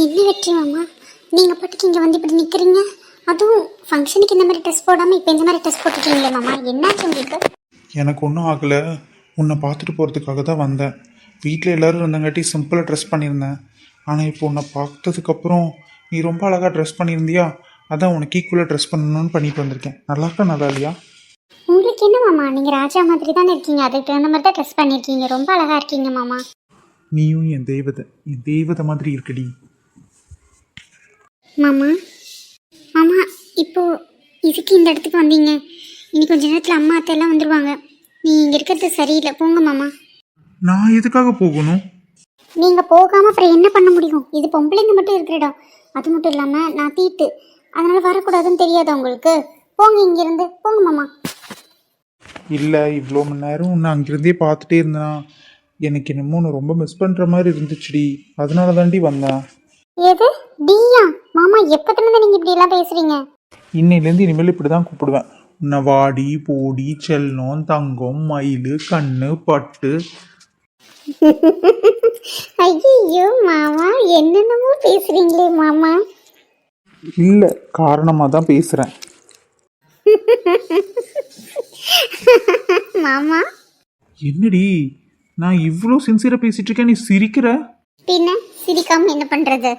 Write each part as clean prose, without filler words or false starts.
என்ன வெற்றி மாமா, நீங்கள் பாட்டுக்கு இங்கே வந்து இப்படி நிற்கிறீங்க? அதுவும் ஃபங்க்ஷனுக்கு இந்த மாதிரி ட்ரெஸ் போடாமல் இப்போ இந்த மாதிரி ட்ரெஸ் போட்டுருக்கீங்களே மாமா, என்னாச்சு உங்களுக்கு? எனக்கு ஒன்றும் ஆகலை. உன்னை பார்த்துட்டு போகிறதுக்காக தான் வந்தேன். வீட்டில் எல்லோரும் இருந்தங்காட்டி சிம்பிளாக ட்ரெஸ் பண்ணியிருந்தேன். ஆனால் இப்போ உன்னை பார்த்ததுக்கப்புறம் நீ ரொம்ப அழகாக ட்ரெஸ் பண்ணியிருந்தியா, அதான் உனக்கு ஈக்குவலாக ட்ரெஸ் பண்ணணும்னு பண்ணிட்டு வந்திருக்கேன். நல்லா இருக்கா நல்லா இல்லையா? உங்களுக்கு என்ன மாமா, நீங்கள் ராஜா மாதிரி தானே இருக்கீங்க, அதுக்கு தகுந்த மாதிரி தான் ட்ரெஸ் பண்ணியிருக்கீங்க, ரொம்ப அழகாக இருக்கீங்க மாமா. நீயும் என் தெய்வதை மாதிரி இருக்கடி. மாமா மாமா, இப்போது இதுக்கு இந்த இடத்துக்கு வந்தீங்க, இனி கொஞ்ச நேரத்தில் அம்மா அத்தையெல்லாம் வந்துடுவாங்க. நீ இங்கே இருக்கிறது சரியில்லை, போங்க மாமா. நான் எதுக்காக போகணும்? நீங்கள் போகாமல் அப்புறம் என்ன பண்ண முடியும்? இது பொம்பளைங்க மட்டும் இருக்கிற இடம். அது மட்டும் இல்லாமல் நான் தீட்டு, அதனால் வரக்கூடாதுன்னு தெரியாதா உங்களுக்கு? போங்க, இங்கேருந்து போங்க மாமா. இல்லை, இவ்வளோ மணி நேரம் உன்னை அங்கிருந்தே பார்த்துட்டே இருந்தேனா எனக்கு என்னமோ உன்னை ரொம்ப மிஸ் பண்ணுற மாதிரி இருந்துச்சுடி. அதனால தாண்டி வந்தேன். எது டியா? மாமா எப்போதுலேருந்து நீங்கள் இப்படி எல்லாம் பேசுகிறீங்க? இன்னையிலேருந்து இனிமேல் இப்படி தான் கூப்பிடுவேன் உன்னை. வாடி போடி செல்லம் தங்கம் மயில் கண்ணு பட்டு. ஐயோ மாமா, என்னென்னமோ பேசுகிறீங்களே மாமா. இல்லை, காரணமாக தான் பேசுகிறேன். மாமா என்னடி நான் இவ்வளோ சின்சியராக பேசிட்டு இருக்கேன், நீ சிரிக்கிற? பின்ன சிரிக்காம என்ன பண்ணுறது?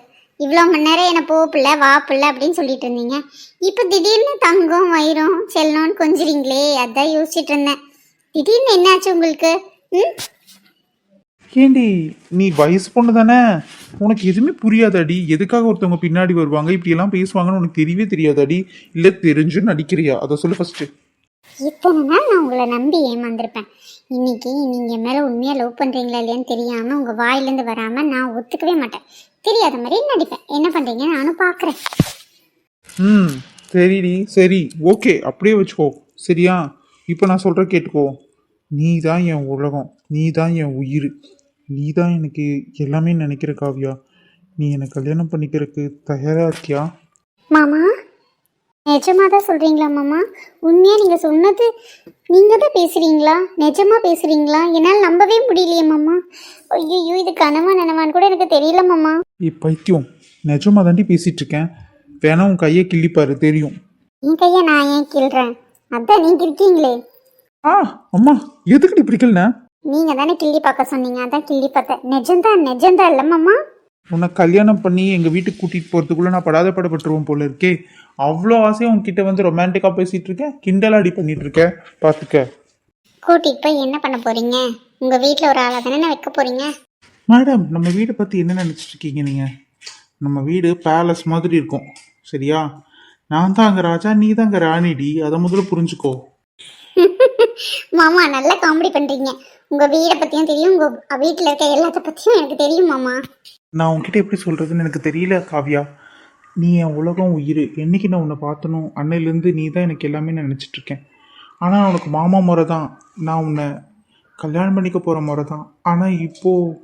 இவ்வளோ மணி நேரம் என்னை போ பிள்ளை வா பிள்ளை அப்படின்னு சொல்லிட்டு இருந்தீங்க, இப்போ திடீர்னு தங்கம் வயிறும் செல்லணும்னு கொஞ்சிறீங்களே, அதான் யோசிச்சுட்டு இருந்தேன். திடீர்னு என்னாச்சு உங்களுக்கு? ஏண்டி நீ வயசு பொண்ணு தானே, உனக்கு எதுவுமே புரியாதாடி? எதுக்காக ஒருத்தவங்க பின்னாடி வருவாங்க இப்படியெல்லாம் பேசுவாங்கன்னு உனக்கு தெரியவே தெரியாதாடி? இல்லை தெரிஞ்சுன்னு நடிக்கிறியா? அதை சொல்லு ஃபஸ்ட்டு. இத்தனை நாள் நான் உங்களை நம்பி ஏமாந்துருப்பேன். இன்னைக்கு நீங்கள் மேலே உண்மையாக லவ் பண்ணுறீங்களா இல்லையான்னு தெரியாமல் உங்கள் வாயிலேருந்து வராமல் நான் ஒத்துக்கவே மாட்டேன். தெரியாத மாதிரி நடிப்பேன். என்ன பண்ணுறீங்க நானும் பார்க்குறேன். சரிடி, சரி, ஓகே, அப்படியே வச்சுக்கோ. சரியா? இப்போ நான் சொல்கிற கேட்டுக்கோ. நீ தான் என் உலகம், நீ தான் என் உயிர், நீ தான் எனக்கு எல்லாமே நினைக்கிற காவியா. நீ என்னை கல்யாணம் பண்ணிக்கிறதுக்கு தயாராக இருக்கியா? மாமா நிஜமாக தான் சொல்கிறீங்களா மாமா? உண்மையாக நீங்கள் சொன்னது நீங்கள் தான் பேசுகிறீங்களா? நிஜமாக பேசுகிறீங்களா? என்னால் நம்பவே முடியலையே மாமா. ஐயோ, இது கனவா நனவான்னு கூட எனக்கு தெரியல மாமா. பைத்தியம், நிஜமாக தாண்டி பேசிகிட்டு இருக்கேன். வேணா உன் கையை கிள்ளிப்பாரு, தெரியும். என் கையை நான் ஏன் கிள்றேன்? அதான் நீங்கள் இருக்கீங்களே. அம்மா எதுக்கிட்ட பிடிக்கலண்ணா? நீங்கள் தானே கிள்ளி பார்க்க சொன்னீங்க, அதான் கிள்ளி பார்த்தேன். நிஜம்தான் இல்லை மாமா. உன்னை கல்யாணம் பண்ணி எங்கள் வீட்டுக்கு கூட்டிகிட்டு போகிறதுக்குள்ளே நான் படாத படப்பட்டுருவோம் போல இருக்கே. அவ்வளோ ஆசையாக உங்ககிட்ட வந்து ரொமான்டிக்காக பேசிகிட்டு இருக்கேன், கிண்டலாடி பண்ணிகிட்டு இருக்கேன். பார்த்துக்க. கூட்டிகிட்டு போய் என்ன பண்ண போகிறீங்க? உங்கள் வீட்டில் ஒரு ஆளாக தானே வைக்க போகிறீங்க? மேடம், நம்ம வீடை பற்றி என்ன நினச்சிட்டு இருக்கீங்க நீங்கள்? நம்ம வீடு பேலஸ் மாதிரி இருக்கும், சரியா? நான் தான் அங்கே ராஜா, நீ தான் அங்கே ராணிடி. அதை முதல்ல புரிஞ்சுக்கோ. மாமா நல்லா காமெடி பண்ணுறீங்க. உங்கள் வீடை பற்றியும் தெரியும், உங்கள் வீட்டில் இருக்க எல்லாத்த பற்றியும் எனக்கு தெரியும் மாமா. நான் உங்ககிட்ட எப்படி சொல்கிறதுன்னு எனக்கு தெரியல காவியா. நீ என் உலகம் உயிர். என்றைக்கு நான் உன்னை பார்த்தனும் அன்னையிலேருந்து நீ தான் எனக்கு எல்லாமே நான் நினச்சிட்ருக்கேன். ஆனால் உனக்கு மாமா முறை தான், நான் உன்னை கல்யாணம் பண்ணிக்க போகிற முறை தான். ஆனால் இப்போது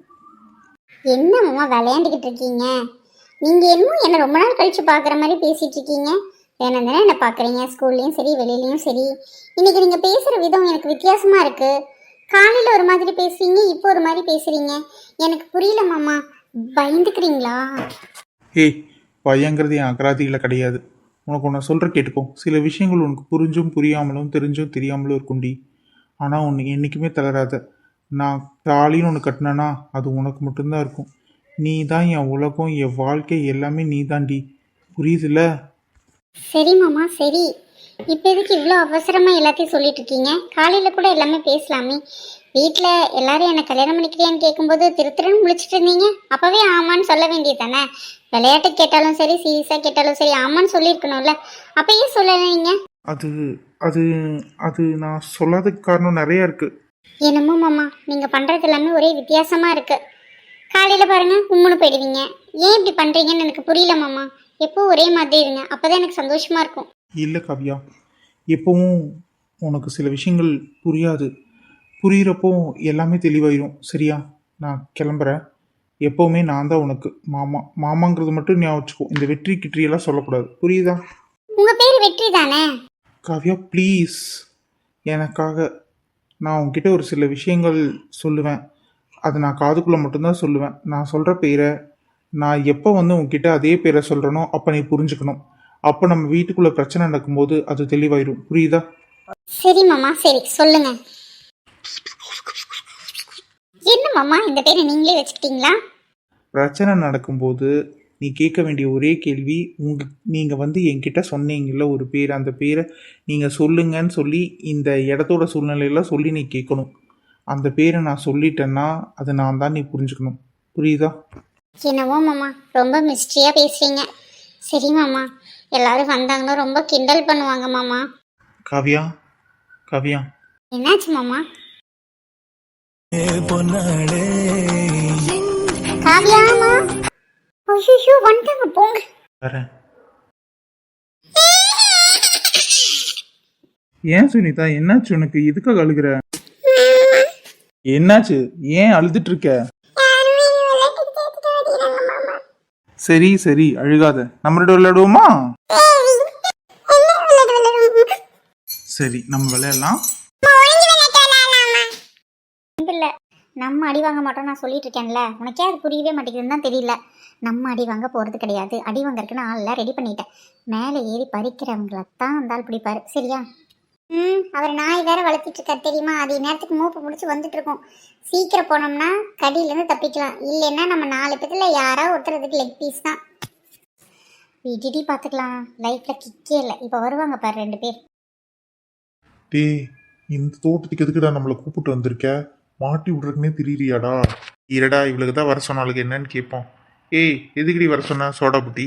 என்ன மாமா விளையாண்டுக்கிட்டு இருக்கீங்க? நீங்கள் என்னமோ என்னை ரொம்ப நாள் கழித்து பார்க்குற மாதிரி பேசிகிட்டு இருக்கீங்க. வேணும் தானே என்னை பார்க்குறீங்க, ஸ்கூல்லையும் சரி வெளியிலையும் சரி. இன்றைக்கி நீங்கள் பேசுகிற விதம் எனக்கு வித்தியாசமாக இருக்குது. காலையில் ஒரு மாதிரி பேசுவீங்க, இப்போ ஒரு மாதிரி பேசுகிறீங்க. எனக்கு புரியல மாமா. பயந்துக்கிறீங்களா? ஏய், பயங்கிறது என் அகராதியில் கிடையாது. உனக்கு ஒன்று சொல்கிற கேட்டுக்கோ. சில விஷயங்கள் உனக்கு புரிஞ்சும் புரியாமலும் தெரிஞ்சும் தெரியாமலும் இருக்குண்டி. ஆனால் உனக்கு என்றைக்குமே தளராத. நான் தாலின்னு ஒன்று கட்டினேன்னா அது உனக்கு மட்டும்தான் இருக்கும். நீ தான் என் உலகம், என் வாழ்க்கை எல்லாமே நீ தாண்டி. புரியுதுல்ல? சரி மாமா சரி. இப்போ எதுக்கு இவ்வளோ அவசரமாக எல்லாத்தையும் சொல்லிட்டு இருக்கீங்க? காலையில் கூட எல்லாமே பேசலாமே. வீட்டில் எல்லாரும் என்னை கல்யாணம் பண்ணிக்கிறியான்னு கேட்கும்போது திருத்திரன்னு முழிச்சிட்டு இருந்தீங்க. அப்போவே ஆமான்னு சொல்ல வேண்டியது தானே? விளையாட்டு கேட்டாலும் சரி சீரியஸாக கேட்டாலும் சரி ஆமான்னு சொல்லியிருக்கணும்ல. அப்பயே சொல்லலைங்க. அது அது அது நான் சொல்லாததுக்கு காரணம் நிறையா இருக்குது. என்னமோ மாமா, நீங்கள் பண்ணுறது எல்லாமே ஒரே வித்தியாசமாக இருக்குது. காலையில் பாருங்கள் உம்முன்னு போயிடுவீங்க. ஏன் இப்படி பண்ணுறீங்கன்னு எனக்கு புரியல மாமா. எப்போ ஒரே மாதிரி இருங்க, அப்போ தான் எனக்கு சந்தோஷமாக இருக்கும். இல்லை காவியா, எப்பவும் உனக்கு சில விஷயங்கள் புரியாது. புரிகிறப்போ எல்லாமே தெளிவாயிரும், சரியா? நான் கிளம்புறேன். எப்போவுமே நான் தான் உனக்கு மாமா. மாமாங்கிறது மட்டும் ஞாபகம் வச்சுக்கோ. இந்த வெற்றி கிற்றியெல்லாம் சொல்லக்கூடாது, புரியுதா? உங்கள் பேர் வெற்றி தானே? காவியா ப்ளீஸ், எனக்காக நான் உன்கிட்ட ஒரு சில விஷயங்கள் சொல்லுவேன். அது நான் காதுக்குள்ளே மட்டும்தான் சொல்லுவேன். நான் சொல்கிற பேரை நான் எப்போ வந்து உன்கிட்ட அதே பேரை சொல்கிறனோ அப்போ நீ புரிஞ்சுக்கணும். அப்போ நம்ம வீட்டுக்குள்ளே பிரச்சனை நடக்கும்போது அது தெளிவாயிரும். புரியுதா? சரி மாமா, சரி சொல்லுங்க. என்ன மாமா இந்த பேரை நீங்களே வச்சுக்கிட்டீங்களா? பிரச்சனை நடக்கும்போது நீ கேட்க வேண்டிய ஒரே கேள்வி, நீங்கள் வந்து என்கிட்ட சொன்னீங்கல்ல ஒரு பேர், அந்த பேரை நீங்கள் சொல்லுங்கன்னு சொல்லி இந்த இடத்தோட சூழ்நிலையெல்லாம் சொல்லி நீ கேட்கணும். அந்த பேரை நான் சொல்லிட்டேன்னா அது நான் தான் நீ புரிஞ்சுக்கணும். புரியுதா? என்னவோ மாமா, ரொம்ப மிஸ்ட்ரியா பேசுறீங்க. சரி மாமா, எல்லாரும் வந்தாங்கன்னா ரொம்ப கிண்டல் பண்ணுவாங்க மாமா. காவியா, காவியா, என்னாச்சு மாமா? காவியாமா, ஐயோ வந்துட்டாங்க, போங்க. வரேன். ஏன் சுனிதா, என்னாச்சு உனக்கு? எதுக்காக அழுகிற? என்னாச்சு? ஏன் அழுதுட்டு இருக்க? சரி சரி, அழுகாத. நம்மளோட விளையாடுவோமா? சரி, நம்ம விளையாடலாம். இல்ல, நம்ம அடி வாங்க மாட்டோம் நான் சொல்லிட்டு இருக்கேன்ல, உனக்கே அது புரியவே மாட்டேங்குதுன்னு தான் தெரியல. நம்ம அடி வாங்க போறது கிடையாது. அடி வாங்கறதுக்குன்னு ஆள்லாம் ரெடி பண்ணிட்டேன். மேலே ஏறி பறிக்கிறவங்களத்தான் வந்தால் பிடிப்பாரு. சரியா? அவர் நாய் வேற வளர்த்திட்டு இருக்காரு தெரியுமா? அது நேரத்துக்கு மூப்பு முடிச்சு வந்துட்டு இருக்கோம். சீக்கிரம் போனோம்னா கடியிலேருந்து தப்பிக்கலாம். இல்லைன்னா நம்ம 4 பேத்துல யாராவது ஒருத்தருக்கு லெக் பீஸ் தான். விடிடி பார்த்துக்கலாம். லைஃப்ல கிக்கே இல்லை. இப்போ வருவாங்க பாரு 2 பேர். டேய், இந்த தோட்டத்துக்கு எதுக்குடா நம்மளை கூப்பிட்டு வந்திருக்க? மாட்டி விடுறதுக்குனே திரியிறியாடா? இருடா, இவளுக்கு தான் வர சொன்னாளுக்கு என்னன்னு கேட்போம். ஏய், எதுக்குடி வர சொன்ன சோடா புட்டி?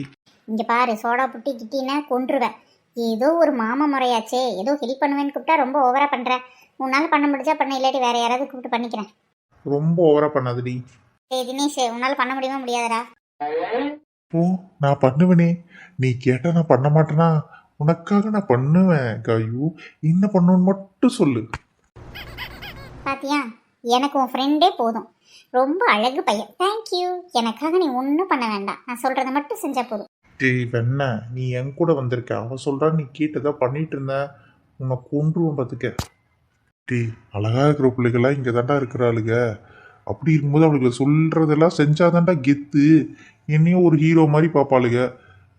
இங்க பாரு, சோடா புட்டி கிட்டின்னா கொன்றுவேன். ஏதோ ஒரு மாமா முறையாச்சே, ஏதோ ஹெல்ப் பண்ணுவேன்னு கூப்பிட்டா ரொம்ப ஓவரா பண்ற. உன்னால பண்ண முடிஞ்சா பண்ண, இல்லாட்டி வேற யாராவது கூப்பிட்டு பண்ணிக்கிறேன். ரொம்ப ஓவரா பண்ணாதடி. ஏய் தினேஷ், உன்னால பண்ண முடியுமா முடியாதடா? ஓ, நான் பண்ணுவேனே. நீ கேட்டா நான் பண்ண மாட்டேனா? உனக்காக நான் பண்ணுவேன் காயு. என்ன பண்ணணும்னு மட்டும் சொல்லு. பாத்தியா, எனக்கு உன் ஃப்ரெண்டே போதும். ரொம்ப அழகு பையன். தேங்க்யூ. எனக்காக நீ ஒன்றும் பண்ண வேண்டாம். நான் சொல்றதை மட்டும் செஞ்சா போதும். டேய் வெண்ண, நீ என் கூட வந்திருக்க. அவ சொல்றா நீ கேட்டதா பண்ணிட்டு இருந்த. உன்னை கொன்றுவோம் பார்த்துக்க. டேய், அழகா இருக்கிற பிள்ளைகள்லாம் இங்கே தாண்டா இருக்கிறாளுங்க. அப்படி இருக்கும்போது அவளுக்கு சொல்றதெல்லாம் செஞ்சாதான்டா கெத்து. என்னையும் ஒரு ஹீரோ மாதிரி பார்ப்பாளுங்க.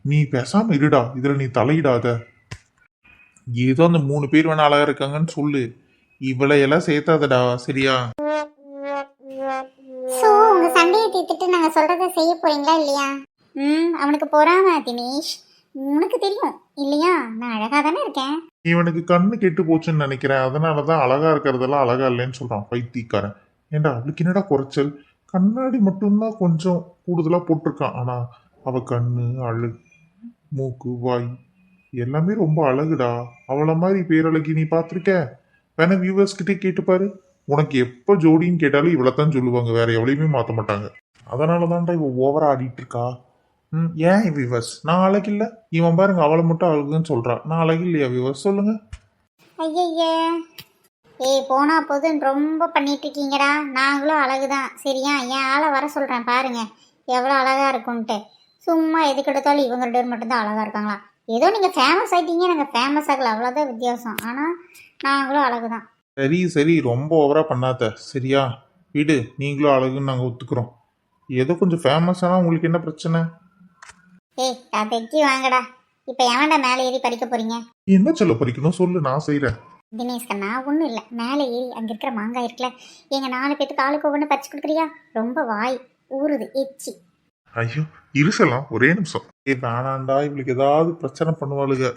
நீ பேசாம இருடா, இதுல நீ தலையிடாத. ஏதோ அந்த 3 பேர் வேணா அழகா இருக்காங்கன்னு சொல்லு. இவளை எல்லாம் சேர்த்தாதடா, சரியா? ஸோ உங்க சண்டையை தீர்த்துட்டு நாங்க சொல்றதை செய்ய போறீங்களா இல்லையா? அவனுக்கு பொறாம தினேஷ். உனக்கு தெரியும் இல்லையா, நான் அழகா தானே இருக்கேன். இவனுக்கு கண்ணு கெட்டு போச்சுன்னு நினைக்கிறேன். அதனாலதான் அழகா இருக்கிறதெல்லாம் அழகா இல்லைன்னு சொல்றான் பைத்தியக்காரன். ஏண்டா அவளுக்கு என்னடா குறைச்சல்? கண்ணாடி மட்டும்தான் கொஞ்சம் கூடுதலா போட்டிருக்கான். ஆனா அவ கண்ணு, அழகு, மூக்கு, வாய் எல்லாமே ரொம்ப அழகுடா. அவளை மாதிரி பேரழகி நீ பார்த்திருக்க? வேணா வியூவர்ஸ் கிட்டே கேட்டுப்பாரு. உனக்கு எப்போ ஜோடின்னு கேட்டாலும் இவ்வளவுதான் சொல்லுவாங்க, வேற எவ்வளையுமே மாத்த மாட்டாங்க. அதனாலதான்டா இவ ஓவரா ஆடிட்டு இருக்கா. ஏன் வியூவர்ஸ், நான் அழகு இல்ல? இவன் பாருங்க அவளை மட்டும் அழகுன்னு சொல்றா. நான் அழகு இல்லையா வியூவர்ஸ்? சொல்லுங்க. ஐயய்ய, ஏய் போனா போதுன்னு ரொம்ப பண்ணிட்டு இருக்கீங்கடா. நாங்களும் அழகுதான் சரியா? என் ஆளை வர சொல்றேன் பாருங்க எவ்வளோ அழகா இருக்கும்ன்ட்டு. சும்மா எதுக்கு எடுத்தாலும் இவங்க 2 பேர் மட்டும்தான் அழகா இருக்காங்களா? ஏதோ நீங்க ஃபேமஸ் ஆயிட்டீங்க, நாங்கள் ஃபேமஸ் ஆகல, அவ்வளோதான் வித்தியாசம். ஆனால் நாங்களும் அழகுதான். சரி சரி, ரொம்ப ஓவரா பண்ணாத சரியா? விடு, நீங்களும் அழகுன்னு நாங்க ஒத்துக்கிறோம். ஏதோ கொஞ்சம் ஃபேமஸ் ஆனா உங்களுக்கு என்ன பிரச்சனை? ஏய் கதைக்கு வாங்கடா. இப்போ எவன்டா மேலே ஏறி பறிக்க போறீங்க? என்ன சொல்ல பறிக்கணும் சொல்லு, நான் செய்யறேன். தினேஷ் கண்ணா, ஒன்றும் இல்லை. மேலே ஏறி அங்கே இருக்கிற மாங்காய் இருக்குல்ல, எங்கள் 4 பேத்துக்கு ஆளுக்கு ஒவ்வொன்று பறிச்சு கொடுக்குறியா? ரொம்ப வாய் ஊறுது, எச்சி. ஐயோ, இருசலாம், ஒரே நிமிஷம். வேணாண்டா, இவளுக்கு ஏதாவது பிரச்சனை பண்ணுவாளுங்க.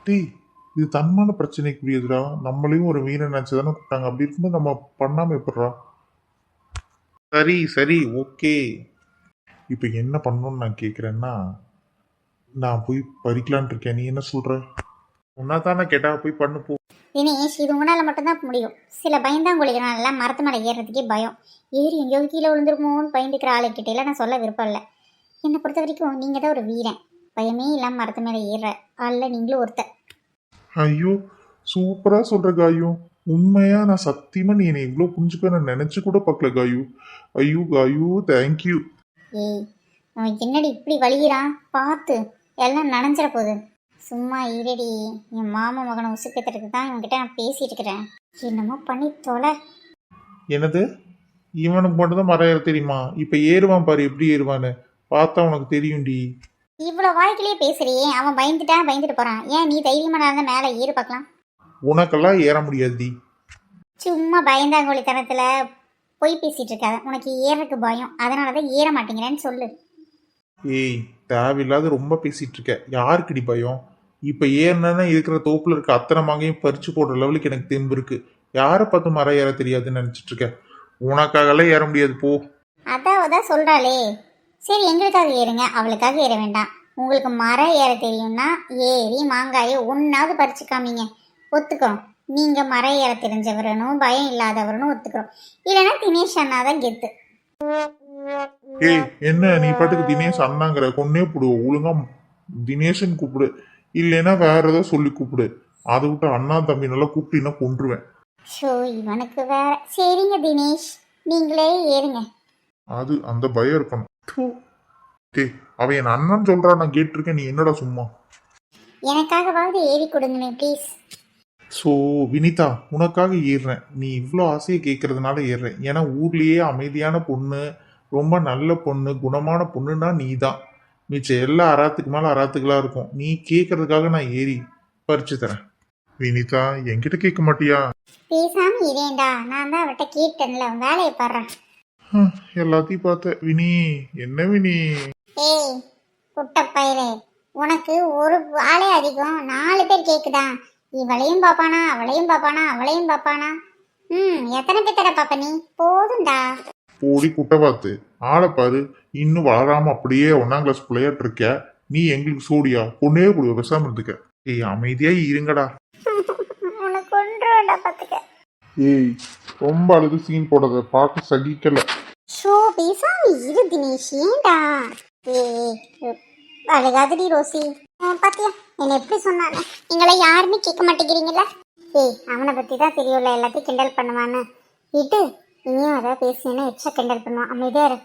டேய், இது தன்மான பிரச்சனைக்குரியதுடா. நம்மளையும் ஒரு வீரன் நினைச்சுதானே கூப்பிட்டாங்க. அப்படி இருக்கும்போது நம்ம பண்ணாம எப்படிறா? சரி சரி, ஓகே. இப்போ என்ன பண்ணணும்னு நான் கேட்குறேன்னா, நான் போய் பறிக்கலான் இருக்கேன். நீ என்ன சொல்ற? உன்னா தானே கேட்டா, போய் பண்ணு போ. தினேஷ், இது உங்களால் மட்டும்தான் முடியும். சில பயந்தாங்குழிகளால மரத்து மேலே ஏறுறதுக்கே பயம். ஏறி எங்கேயாவது கீழே விழுந்துருமோன்னு பயந்துக்கிற ஆளுக்கிட்டே நான் சொல்ல விருப்பம் இல்லை. என்னை பொறுத்த வரைக்கும் நீங்கள் தான் ஒரு வீரன். பயமே இல்லாமல் மரத்து மேலே ஏறுற ஆளில் நீங்களும் ஒருத்தர். ஐயோ, சூப்பரா சொல்ற காயு. உண்மையா நான் சத்தியமா நீ என்னை இவ்வளோ புரிஞ்சுக்க நான் நினைச்சு கூட பார்க்கல காயு. ஐயோ காயு, தேங்க்யூ. ஏய், அவன் என்னடி இப்படி வலிகிறான் பார்த்து, எல்லாம் நனைஞ்சிட போகுது. சும்மா இருடி, என் மாமா மகனை உசுப்பேத்துறதுக்கு தான் இவன்கிட்ட நான் பேசிட்டு இருக்கிறேன். என்னமோ பண்ணி தொலை. என்னது? இவனுக்கு மட்டும் தான் மரம் ஏற தெரியுமா? இப்ப ஏறுவான் பாரு எப்படி ஏறுவான்னு. பார்த்தா உனக்கு தெரியும்டி. இவ்வளோ வாய்க்கிலேயே பேசுறியே, அவன் பயந்துட்டு போறான். ஏன் நீ தைரியமா நடந்த மேலே ஏறு பார்க்கலாம். உனக்கெல்லாம் ஏற முடியாதுடி. சும்மா பயந்தாங்கோழி தரத்துல போய் பேசிட்டு இருக்காத. உனக்கு ஏறக்கு பயம், அதனால தான் ஏற மாட்டேங்கிறேன்னு சொல்லு. ஏய், தேவையில்லாத ரொம்ப பேசிட்டு இருக்க. யாருக்குடி பயம்? இப்ப ஏறினா இருக்கிற தோப்புல இருக்க அத்தனை மாங்கையும் பறிச்சு போடுற லெவலுக்கு எனக்கு தெம்பு இருக்கு. யாரை பார்த்து மரம் ஏற தெரியாதுன்னு நினைச்சிட்டு இருக்க? உனக்காகலாம் ஏற முடியாது போ. அதான் சொல்றாளே. சரி, எங்களுக்காக ஏறுங்க, அவளுக்காக ஏற வேண்டாம். உங்களுக்கு மரம் ஏற தெரியும்னா ஏறி மாங்காயை ஒன்னாவது பறிச்சு காமிங்க, ஒத்துக்கிறோம். நீங்க மரம் ஏற தெரிஞ்சவரனும் பயம் இல்லாதவரனும் ஒத்துக்கிறோம். இல்லைன்னா தினேஷ் அண்ணா தான் கெத்து. ஏய், என்ன நீ பாட்டுக்கு தினேஷ் அண்ணாங்கிற? கொன்னே போடுவோம். ஒழுங்கா தினேஷன் கூப்பிடு, இல்லைன்னா வேற ஏதோ சொல்லி கூப்பிடு. அதை விட்டு அண்ணா தம்பி நல்லா கூப்பிட்டீங்கன்னா கொன்றுவேன். ஷோ, இவனுக்கு வேற. சரிங்க தினேஷ், நீங்களே ஏறுங்க. அது அந்த பயம் இருக்கணும். டேய், அவன் என் அண்ணன் சொல்றான், நான் கேட்டிருக்கேன். நீ என்னடா சும்மா? எனக்காகவாவது ஏறி கொடுங்களேன் ப்ளீஸ். ஸோ வினிதா, உனக்காக ஏறுறேன். நீ இவ்வளோ ஆசையை கேட்கறதுனால ஏறுறேன். ஏன்னா ஊர்லேயே அமைதியான பொண்ணு, ரொம்ப நல்ல பொண்ணு, குணமான பொண்ணுன்னா நீ தான். மிச்சம் எல்லா அராத்துக்கு மேலே அராத்துக்களாக இருக்கும். நீ கேட்கறதுக்காக நான் ஏறி பறிச்சு தரேன். வினிதா, என்கிட்ட கேட்க மாட்டியா? பேசாம இரேண்டா, நான் தான் அவட்ட கேட்டேன்ல, வேலையை பாடுறேன். எல்லாத்தையும் பார்த்த வினி. என்ன வினி? ஏய் குட்டப்பயிலே, உனக்கு ஒரு ஆளே அதிகம், 4 பேர் கேக்குதா? இவளையும் பாப்பானா, அவளையும் பாப்பானா, அவளையும் பாப்பானா? எத்தனை பேர்த்தட பாப்ப நீ? போதும்டா. போடி குட்டை பார்த்து ஆளை பாரு. இன்னும் வளராம அப்படியே 1ஆம் கிளாஸ் பிள்ளையாட்டு இருக்க. நீ எங்களுக்கு சோடியா? பொண்ணே கொடுவ, பேசாம இருந்துக்க. ஏய், அமைதியா இருங்கடா. உனக்கு ஒன்றுடா பாத்துக்க. ஏய், ரொம்ப அழுது சீன் போடாத, பார்க்க சகிக்கல. ஷோ, பேசாம இரு தினேஷ், ஏண்டா? ஏய் அழுகாதடி ரோசி. பாத்தியா என்ன எப்படி சொன்னானே? நீங்கள யாருமே கேட்க மாட்டேங்கிறீங்களா? ஏய், அவனை பத்தி தான் தெரியும்ல, எல்லாத்தையும் கிண்டல் பண்ணுவான்னு. விட்டு, இனியும் அதை பேசினா எச்சா கிண்டல் பண்ணுவான். அமைதியா இரு.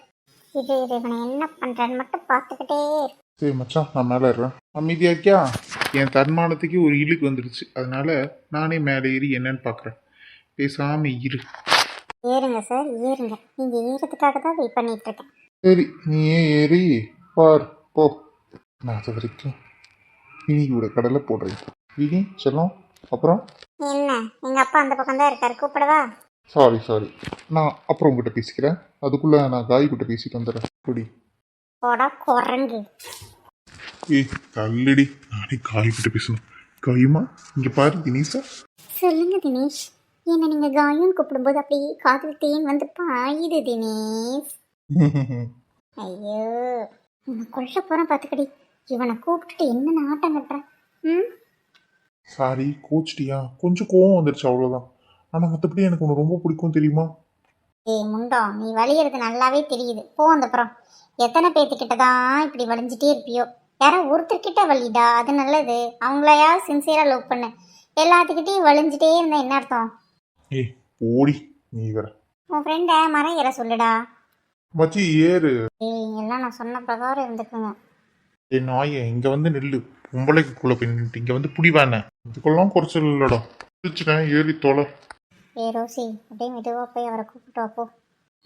இது இவனை என்ன பண்றான்னு மட்டும் பார்த்துக்கிட்டே இரு. சரி மச்சான், நான் மேலே ஏறுறேன். அமைதியா இருக்கியா? என் தன்மானத்துக்கு ஒரு இழுக்கு வந்துடுச்சு, அதனால நானே மேலே ஏறி என்னன்னு பார்க்குறேன். பேசாம இரு. ஏறுங்க சார், ஏறுங்க. நீங்க ஏறதுக்காக தான் வெயிட் பண்ணிட்டு இருக்கேன். சரி, நீயே ஏறி பார் போ. நான் அது வரைக்கும் வினியோட கடலை போடுறேன். வினி செல்லம், அப்புறம் என்ன, எங்க அப்பா அந்த பக்கம் தான் இருக்காரு, கூப்பிடவா? சாரி, நான் அப்புறம் உங்ககிட்ட பேசிக்கிறேன். அதுக்குள்ள நான் காய் கிட்ட பேசிட்டு வந்துடுறேன். குடி. போடா குரங்கு. ஏய் தள்ளுடி, நானே காய் கிட்ட பேசணும். காயுமா, இங்க பாரு தினேஷா. சொல்லுங்க தினேஷ், என்ன நீங்க காயுன்னு கூப்பிடும்போது அப்படியே காதல் தேன் வந்து பாயுது தினேஷ். ஐயோ, உன்னை கொல்ல போறேன் பாத்துக்கடி. இவனை கூப்பிட்டுட்டு என்ன ஆட்டம் கட்டுறேன். சாரி, கோச்சிட்டியா? கொஞ்சம் கோவம் வந்துருச்சு, அவ்வளோதான். ஆனால் மற்றபடி எனக்கு உன்னை ரொம்ப பிடிக்கும், தெரியுமா? ஏய் முண்டோ, நீ வலியறது நல்லாவே தெரியுது. போ அந்த புறம். எத்தனை பேர்த்துக்கிட்ட தான் இப்படி வலிஞ்சிட்டே இருப்பியோ? யாரோ ஒருத்தர்கிட்ட வலிடா, அது நல்லது. அவங்களையா சின்சியரா லவ் பண்ணு. எல்லாத்துக்கிட்டையும் வலிஞ்சிட்டே இருந்தா என்ன அர்த்தம்? ஏய் ஓடி, நீ வேற. உன் ஃப்ரெண்டை மரம் ஏற சொல்லுடா. மச்சி ஏறு. ஏய், எல்லாம் நான் சொன்ன பிரகாரம் இருந்துக்குங்க. என் நாயை இங்கே வந்து நெல்லு. பொம்பளைக்குள்ளே போய் நின்றுட்டு இங்கே வந்து புடி வேணே. இதுக்கெல்லாம் குறைச்சல் இல்லைடா. பிடிச்சிட்டேன், ஏறி தொலை. ஏ ரோசி, அப்படியே மெதுவாக போய் அவரை கூப்பிட்டு வாப்போ.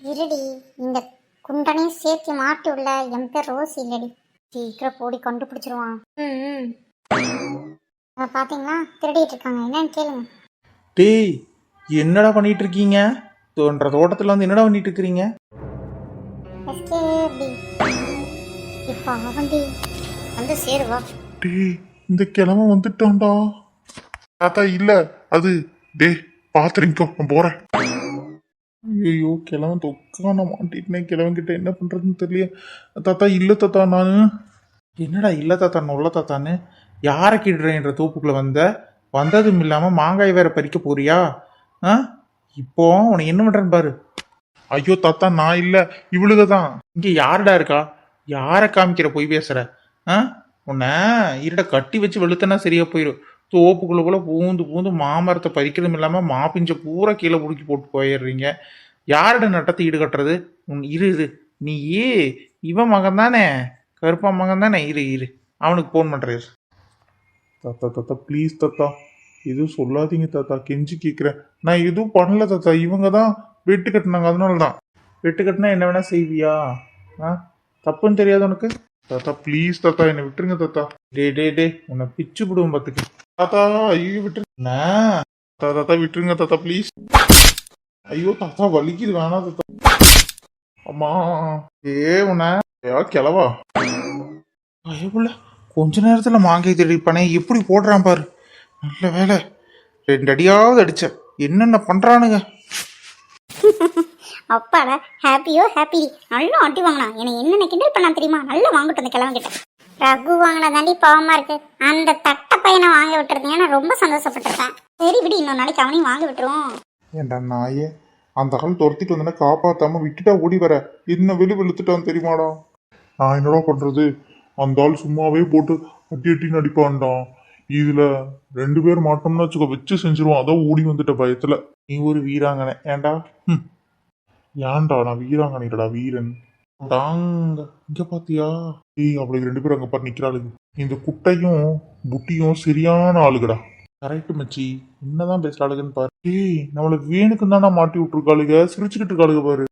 இருடி, இந்த குண்டனையும் சேர்த்து மாட்டி உள்ள. என் பேர் ரோசி இல்லடி. சீக்கிரம் போடி, கண்டுபிடிச்சிருவான். பார்த்தீங்களா, திருடிட்டு இருக்காங்க. என்னன்னு கேளுங்க. டேய், என்னடா பண்ணிட்டு இருக்கீங்க? தோன்ற தோட்டத்தில் வந்து என்னடா பண்ணிட்டு இருக்கிறீங்க? இப்போ அவன்டி வந்து சேருவா. டேய், இந்த கிழமை வந்துட்டான்டா. தாத்தா இல்ல அது. டே பாத்துறீங்கோ, நான் போறேன். ஐயோ, கிழமை தொக்கான மாட்டிட்டேன். கிழவன்கிட்ட என்ன பண்றதுன்னு தெரியல. தாத்தா இல்ல தாத்தா, நானு. என்னடா இல்லை தாத்தான்னு உள்ள தாத்தான்னு யாரை கிடுறேன்ற தோப்புக்குள்ளே வந்ததும் இல்லாமல் மாங்காய் வேற பறிக்க போறியா? ஆ, இப்போ உனக்கு என்ன பண்ணுறேன்னு பாரு. ஐயோ தாத்தா, நான் இல்ல, இவளுக தான். இங்கே யாருடா இருக்கா? யாரை காமிக்கிற போய் பேசுற? ஆ, உன்னை இருட கட்டி வச்சு வெளுத்தனா சரியா போயிடும். தோப்புக்குள்ளே பூந்து மாமரத்தை பறிக்கிறதும் இல்லாமல் மாப்பிஞ்ச பூரா கீழே பிடிக்கி போட்டு போயிடுறீங்க. யாரோட நட்டத்தை ஈடுகட்டுறது? இரு நீ இவன் மகன் தானே, கருப்பா மகன் தானே. இரு அவனுக்கு ஃபோன் பண்ணுறாரு. தாத்தா ப்ளீஸ் தாத்தா, எதுவும் சொல்லாதீங்க தாத்தா, கெஞ்சி கேட்குறேன். நான் எதுவும் பண்ணல தாத்தா, இவங்க தான் வெட்டு கட்டினாங்க, அதனால தான். வெட்டு கட்டினா என்ன வேணா செய்வியா? ஆ, தப்புன்னு தெரியாது உனக்கு? தாத்தா ப்ளீஸ் தாத்தா என்னை விட்டுருங்க தாத்தா. டே உன்னை பிச்சு விடுவோம் பார்த்துக்க. தாத்தா ஐயோ விட்டுருங்க நான் தாத்தா. தாத்தா விட்டுருங்க தாத்தா ப்ளீஸ். ஐயோ தாத்தா வலிக்குது வேணாம் தாத்தா. அம்மா உன்னை கிளவா. பயப்புள்ள கொஞ்ச நேரத்தில் மாங்கை திருடிப்பானே எப்படி போடுறான் பாரு. நல்ல வேலை 2 அடியாவது அடிச்சேன். என்னென்ன பண்ணுறானுங்க. அப்பாடா ஹாப்பியோ ஹாப்பி. நல்லா ஆட்டி வாங்கினா என்னை என்னென்ன கிண்டல் பண்ணா தெரியுமா? நல்லா வாங்கிட்டு அந்த கிழவங்கிட்ட. ரகு வாங்கினா தாண்டி பாவமா இருக்கு. அந்த தட்டை பையனை வாங்க விட்டுருந்தேன். நான் ரொம்ப சந்தோஷப்பட்டிருக்கேன். சரி விடு, இன்னொரு நாளைக்கு அவனையும் வாங்க விட்டுருவோம். ஏண்டா நாயே, அந்த ஆள் துரத்திட்டு வந்தேன்னா காப்பாத்தாம விட்டுட்டா ஓடி வர. என்ன வெளுத்துட்டான் தெரியுமாடா. நான் என்னடா பண்றது, அந்த ஆள் சும்மாவே போட்டு அட்டி அட்டி நடிப்பான்டான். இதுல 2 பேர் மாட்டோம்னு வச்சுக்கோ, வச்சு செஞ்சிருவான். அதான் ஓடி வந்துட்ட பயத்துல. நீ ஒரு வீராங்கனை ஏன்டா? ஏன்டா நான் வீராங்கனைடா, வீரன். டாங்க இங்க பாத்தியா? ஏய் அவளுக்கு 2 பேரும் அங்க பாரு நிக்கிறாளுங்க. இந்த குட்டையும் புட்டியும் சரியான ஆளுகடா. கரெக்ட் மச்சி, என்னதான் பேசுறாளுங்கன்னு பாரு. ஏய் நம்மள வேணுக்கு தானே மாட்டி விட்டுருக்காளுங்க, சிரிச்சுக்கிட்டு இருக்காளுங்க பாரு.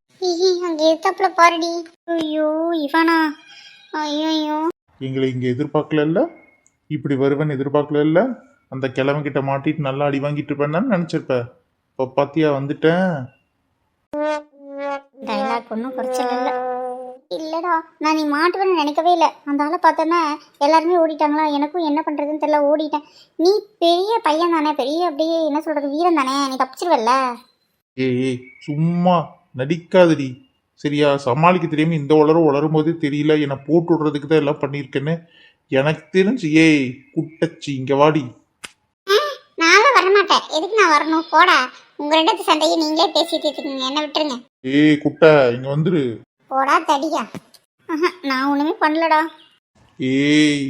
அங்க எத்தாப்புல பாருடி. ஐயோ இவனா? ஐயோ எங்களை இங்க எதிர்பார்க்கல, இப்படி வருவேன்னு எதிர்பார்க்கல இல்ல. அந்த கிழவன்கிட்ட மாட்டிட்டு நல்லா அடி வாங்கிட்டு இருப்பேன்னு நினைச்சிருப்ப. இப்போ பாத்தியா வந்துட்டேன். டைலாக் ஒன்றும் குறைச்சல இல்லை. இல்லடா நான் நீ மாட்டுவேன்னு நினைக்கவே இல்லை. அந்த ஆளை பார்த்தோன்னா எல்லாருமே ஓடிட்டாங்களா, எனக்கும் என்ன பண்ணுறதுன்னு தெரியல ஓடிட்டேன். நீ பெரிய பையன் தானே, பெரிய அப்படியே என்ன சொல்கிறது வீரன் தானே, நீ தப்பிச்சிருவல்ல. ஏய் சும்மா நடிக்காதடி சரியா? சமாளிக்க தெரியாம இந்த உளரும் போதே தெரியல என்னை போட்டு விடுறதுக்கு தான் எல்லாம் பண்ணியிருக்கேன்னு எனக்கு தெரிஞ்சு. ஏய் குட்டச்சி இங்க வாடி. நான் வரமாட்டேன். எதுக்கு நான் வரணும்? போடா, உங்க 2 சண்டையை நீங்களே பேசிட்டு இருக்கீங்க, என்ன விட்டுருங்க. ஏய் குட்டை இங்க வந்துரு. போடா தடியா. நான் ஒண்ணுமே பண்ணலடா. ஏய்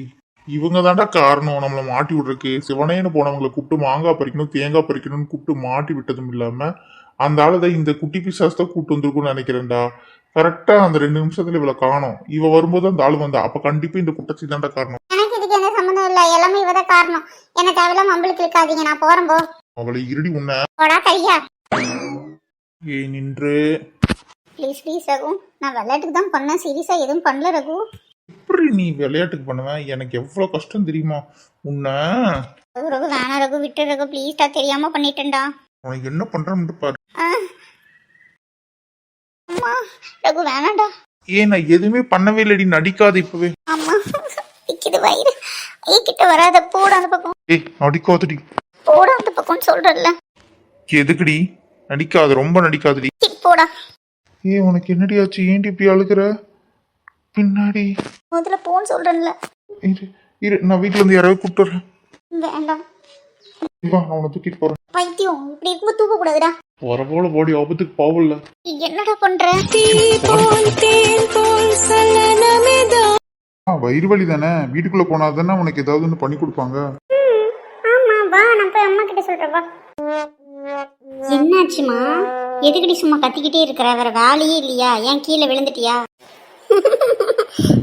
இவங்க தாண்டா காரணம் நம்மளை மாட்டி விடுறதுக்கு. சிவனேன்னு போனவங்களை கூப்பிட்டு மாங்காய் பறிக்கணும் தேங்காய் பறிக்கணும்னு கூப்பிட்டு மாட்டி விட்டதும் இல்லாம அந்த ஆளுதான் இந்த குட்டி பிசாஸ் தான் கூப்பிட்டு வந்திருக்கும்னு நினைக்கிறேன்டா. கரெக்டா அந்த 2 நிமிஷத்துல இவளை காணோம். இவ வரும்போது அந்த ஆளு வந்தா, அப்ப கண்டிப்பா இந்த குட்டச்சி தாண்டா காரணம். எனக்கு இதுக்கு எந்த சம்மந்தம் இல்லை, எல்லாமே இவதான் காரணம். எனக்கு தேவையில்லாம மம்பளுக்கு இருக்காதீங்க, நான் போறேன் போ. அவளை இருடி உன்னை. போடா தடியா. ஏய் நின்று. ப்ளீஸ் ரகு, நான் விளையாட்டுக்கு தான் பண்ணேன், சீரியஸா எதுவும் பண்ணல ரகு. எப்படி நீ விளையாட்டுக்கு பண்ணுவேன்? எனக்கு எவ்வளவு கஷ்டம் தெரியுமா உன்னை. ரகு வேணாம் ரகு, விட்டு ரகு ப்ளீஸ்டா, தெரியாம பண்ணிட்டேன்டா. உனக்கு என்ன பண்றேன்னு பாரு. அம்மா ரகு வேணாண்டா. ஏன் நான் எதுவுமே பண்ணவே இல்லடி, நடிக்காது இப்பவே. அம்மா இக்கிது வயிறு. கிட்ட வராத, போட அந்த பக்கம். ஏய் நடிக்காதடி. போட அந்த பக்கம்னு சொல்றல. எதுக்குடி நடிக்காது, ரொம்ப நடிக்காதடி. போடா. ஏய் உனக்கு என்னடி ஆச்சு? ஏன்டி இப்படி அழுகுற? பின்னாடி முதல்ல போன்னு சொல்றேன்ல. இரு நான் வீட்டுல இருந்து யாராவது கூப்பிட்டு வரேன். வேண்டாம் வா நான் உன்னை தூக்கிட்டு போறேன். பைத்தியம், இப்படி இருக்கும்போது தூக்க கூடாதுடா. வர போல போடி, ஆபத்துக்கு பாவம்ல. என்னடா பண்ற? வயிறு வலி தானே, வீட்டுக்குள்ள போனா தானே உனக்கு ஏதாவது ஒன்று பண்ணி கொடுப்பாங்க. ஆமா வா, நான் போய் அம்மா கிட்ட சொல்றேன் வா. என்னாச்சுமா? எதுக்கடி சும்மா கத்திக்கிட்டே இருக்கிற? வேற வேலையே இல்லையா? ஏன் கீழே விழுந்துட்டியா?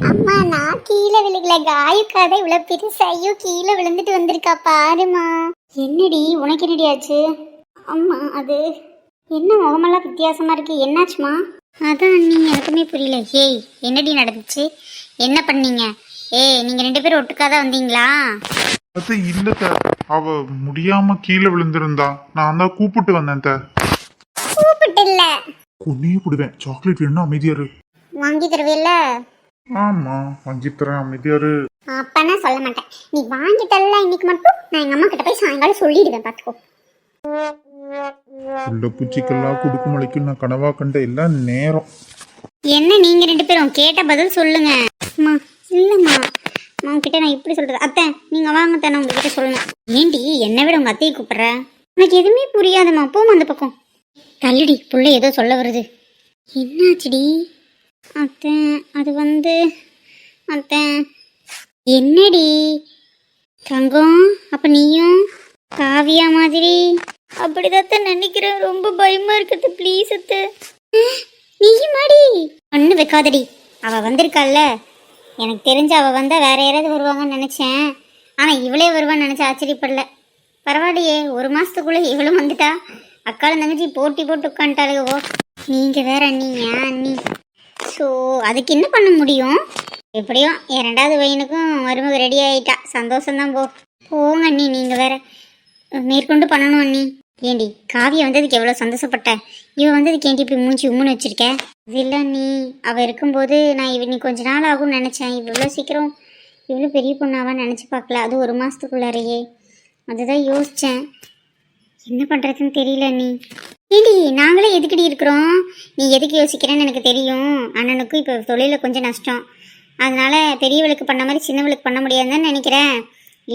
அம்மா நான் கீழே விழுகல, காயுக்காத இவ்வளவு பெருசு. ஐயோ கீழே விழுந்துட்டு வந்திருக்கா பாருமா. என்னடி உனக்கு என்னடி ஆச்சு? அம்மா அது என்ன முகமெல்லாம் வித்தியாசமா இருக்கு, என்னாச்சுமா? அதான் நீ எனக்குமே புரியல. ஏய் என்னடி நடந்துச்சு, என்ன பண்ணீங்க? ஏய் நீங்க 2 பேரும் ஒட்டுக்காதான் வந்தீங்களா? அது இல்ல அவ முடியாம கீழே விழுந்திருந்தா, நான் தான் கூப்பிட்டு வந்தேன். கூப்பிட்டு இல்ல, கொன்னையே போடுவேன். சாக்லேட் வேணும்னா அமைதியாரு. வாங்கி தருவில்ல? ஆமா வாங்கித்தரேன், அமைதியாரு. அப்பனா சொல்ல மாட்டேன். நீ வாங்கி தரல இன்னைக்கு மட்டும், நான் எங்க அம்மா கிட்ட போய் சாயங்காலம் சொல்லிடுவேன் பாத்துக்கோ. உள்ள பூச்சிக்கெல்லாம் குடுக்கு முளைக்கும் நான் கனவா கண்ட எல்லாம் நேரம். என்ன நீங்க 2 பேரும் கேட்ட பதில் சொல்லுங்க. அம்மா இல்லம்மா, உங்ககிட்ட நான் இப்படி சொல்றது. அத்தை நீங்க வாங்க தானே, உங்ககிட்ட சொல்லணும். ஏண்டி என்னை விட உங்க அத்தையை கூப்பிடுற? உனக்கு எதுவுமே புரியாதுமா, போமா அந்த பக்கம். தள்ளுடி, புள்ள ஏதோ சொல்ல வருது. என்னாச்சுடி? அத்தை அது வந்து அத்தை. என்னடி தங்கம், அப்ப நீயும் காவியா மாதிரி? அப்படிதான் நினைக்கிறேன், ரொம்ப பயமா இருக்குது. ப்ளீஸ் அத்தை. நீயும் மாடி ஒண்ணு வைக்காதடி. அவ வந்திருக்கால, எனக்கு தெரிஞ்சு அவ வந்தா வேற யாராவது வருவாங்கன்னு நினைச்சேன். ஆனா இவளே வருவான்னு நினைச்சா ஆச்சரியப்படல. பரவாயில்லையே, 1 மாசத்துக்குள்ள இவளும் வந்துட்டா. அக்காலும் தங்கச்சி போட்டி போட்டு உட்காந்துட்டாளுவோ. நீங்க வேற அண்ணி, ஏன் அண்ணி? ஸோ அதுக்கு என்ன பண்ண முடியும்? எப்படியும் என் ரெண்டாவது பையனுக்கும் மருமக ரெடி ஆயிட்டா, சந்தோஷம்தான் போ. போங்க அண்ணி, நீங்கள் வேற மேற்கொண்டு பண்ணணும் அண்ணி. ஏண்டி காவியா வந்ததுக்கு எவ்வளோ சந்தோஷப்பட்ட, இவன் வந்ததுக்கு ஏண்டி இப்படி மூஞ்சி உம்முன்னு வச்சிருக்க? இது இல்லை அண்ணி, அவள் இருக்கும்போது நான் நீ கொஞ்ச நாள் ஆகும்னு நினச்சேன். இவ்வளோ சீக்கிரம் இவ்வளோ பெரிய பொண்ணாவான்னு நினச்சி பார்க்கல, அது ஒரு மாதத்துக்குள்ளாரையே. அதுதான் யோசித்தேன், என்ன பண்ணுறதுன்னு தெரியல அண்ணி. ஏண்டி நாங்களே எதுக்கடி இருக்கிறோம், நீ எதுக்கு யோசிக்கிறேன்னு எனக்கு தெரியும். அண்ணனுக்கும் இப்போ தொழிலில் கொஞ்சம் நஷ்டம், அதனால் பெரியவளுக்கு பண்ண மாதிரி சின்னவளுக்கு பண்ண முடியாதுன்னு நினைக்கிறேன்.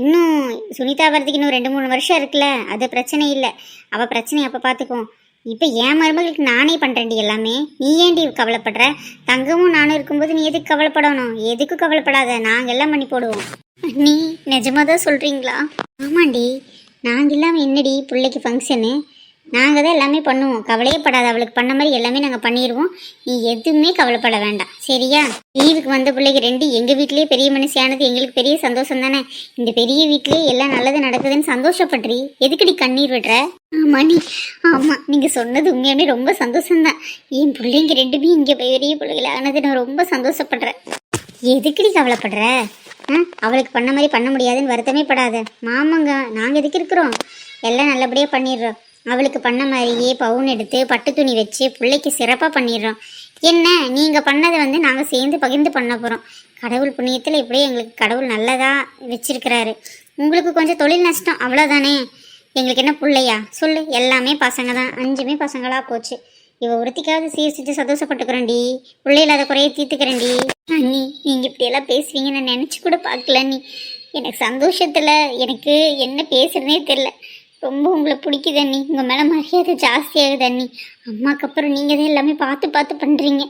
இன்னும் சுனிதா வரதுக்கு இன்னும் 2-3 வருஷம் இருக்குல்ல, அது பிரச்சனை இல்லை, அவள் பிரச்சனை அப்போ பார்த்துக்குவோம். இப்போ என் மருமகளுக்கு நானே பண்ணுறேன்டி எல்லாமே, நீ ஏன்டி கவலைப்படுற? தங்கமும் நானும் இருக்கும்போது நீ எதுக்கு கவலைப்படணும்? எதுக்கு கவலைப்படாத, நாங்கள் எல்லாம் பண்ணி போடுவோம். நீ நிஜமாக தான் சொல்கிறீங்களா? ஆமாண்டி, நாங்கள் இல்லாமல் என்னடி பிள்ளைக்கு ஃபங்க்ஷனு, நாங்கள் தான் எல்லாமே பண்ணுவோம், கவலையே படாத. அவளுக்கு பண்ண மாதிரி எல்லாமே நாங்கள் பண்ணிடுவோம், நீ எதுவுமே கவலைப்பட வேண்டாம் சரியா? லீவுக்கு வந்த பிள்ளைக்கு 2 எங்கள் வீட்லேயே பெரிய மனுஷியானது எங்களுக்கு பெரிய சந்தோஷம் தானே. இந்த பெரிய வீட்லேயே எல்லாம் நல்லது நடக்குதுன்னு சந்தோஷப்படுறீ, எதுக்கடி கண்ணீர் விடுற? ஆமாண்ணி, ஆமாம், நீங்கள் சொன்னது உண்மையாமே ரொம்ப சந்தோஷம்தான். என் பிள்ளைங்க 2 இங்கே பெரிய பிள்ளைகளை ஆனது நான் ரொம்ப சந்தோஷப்படுறேன். எதுக்கடி கவலைப்படுற? அவளுக்கு பண்ண மாதிரி பண்ண முடியாதுன்னு வருத்தமே படாத. மாமாங்க நாங்கள் எதுக்கு இருக்கிறோம், எல்லாம் நல்லபடியாக பண்ணிடுறோம். அவளுக்கு பண்ண மாதிரியே பவுன் எடுத்து பட்டு துணி வச்சு பிள்ளைக்கு சிறப்பாக பண்ணிடுறோம். என்ன நீங்கள் பண்ணதை நாங்கள் சேர்ந்து பகிர்ந்து பண்ண போகிறோம். கடவுள் புண்ணியத்தில் இப்படியே எங்களுக்கு கடவுள் நல்லதாக வச்சிருக்கிறாரு. உங்களுக்கு கொஞ்சம் தொழில் நஷ்டம் அவ்வளோதானே, எங்களுக்கு என்ன பிள்ளையா சொல்லு, எல்லாமே பசங்க தான், 5மே பசங்களாக போச்சு. இவ ஒருத்திக்காவது சீர்ச்சிட்டு சந்தோஷப்பட்டுக்கிறேன்டி, பிள்ளை இல்லாத குறைய தீர்த்துக்கிறேன்டி. அண்ணி நீங்கள் இப்படியெல்லாம் பேசுவீங்க நான் நினச்சி கூட பார்க்கல அண்ணி. எனக்கு சந்தோஷத்தில் எனக்கு என்ன பேசுகிறதே தெரில. ரொம்ப உங்களை பிடிக்குது அண்ணி, உங்கள் மேலே மரியாதை ஜாஸ்தியாகுது அண்ணி. அம்மாக்கு அப்புறம் நீங்கள் தான் எல்லாமே பார்த்து பார்த்து பண்ணுறீங்க.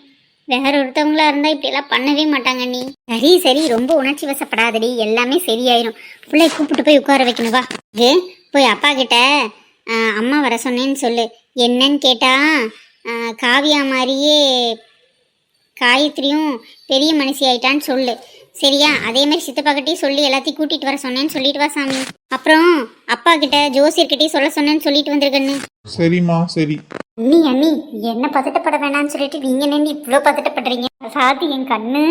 வேற ஒருத்தவங்களா இருந்தால் இப்படியெல்லாம் பண்ணவே மாட்டாங்க அண்ணி. சரி சரி, ரொம்ப உணர்ச்சி வசப்படாதடி, எல்லாமே சரியாயிரும். பிள்ளைய கூப்பிட்டு போய் உட்கார வைக்கணும். வா, இது போய் அப்பா கிட்ட அம்மா வர சொன்னேன்னு சொல்லு. என்னன்னு கேட்டா காவியா மாதிரியே காயத்ரியும் பெரிய மனுஷி ஆயிட்டான்னு சொல்லு சரியா? அதே மாதிரி சித்தப்பாக்கிட்டையும் சொல்லி எல்லாத்தையும் கூட்டிகிட்டு வர சொன்னேன்னு சொல்லிட்டு வா சாமி. அப்புறம் அப்பா கிட்ட ஜோசியர்கிட்டையும் சொல்ல சொன்னேன்னு சொல்லிட்டு வந்திருக்கண்ணு. சரிம்மா சரி. அண்ணி அண்ணி, என்ன பதட்டப்பட வேணாம்னு சொல்லிட்டு நீங்க என்ன இவ்வளோ பதட்டப்படுறீங்க? சாதி என் கண்ணு,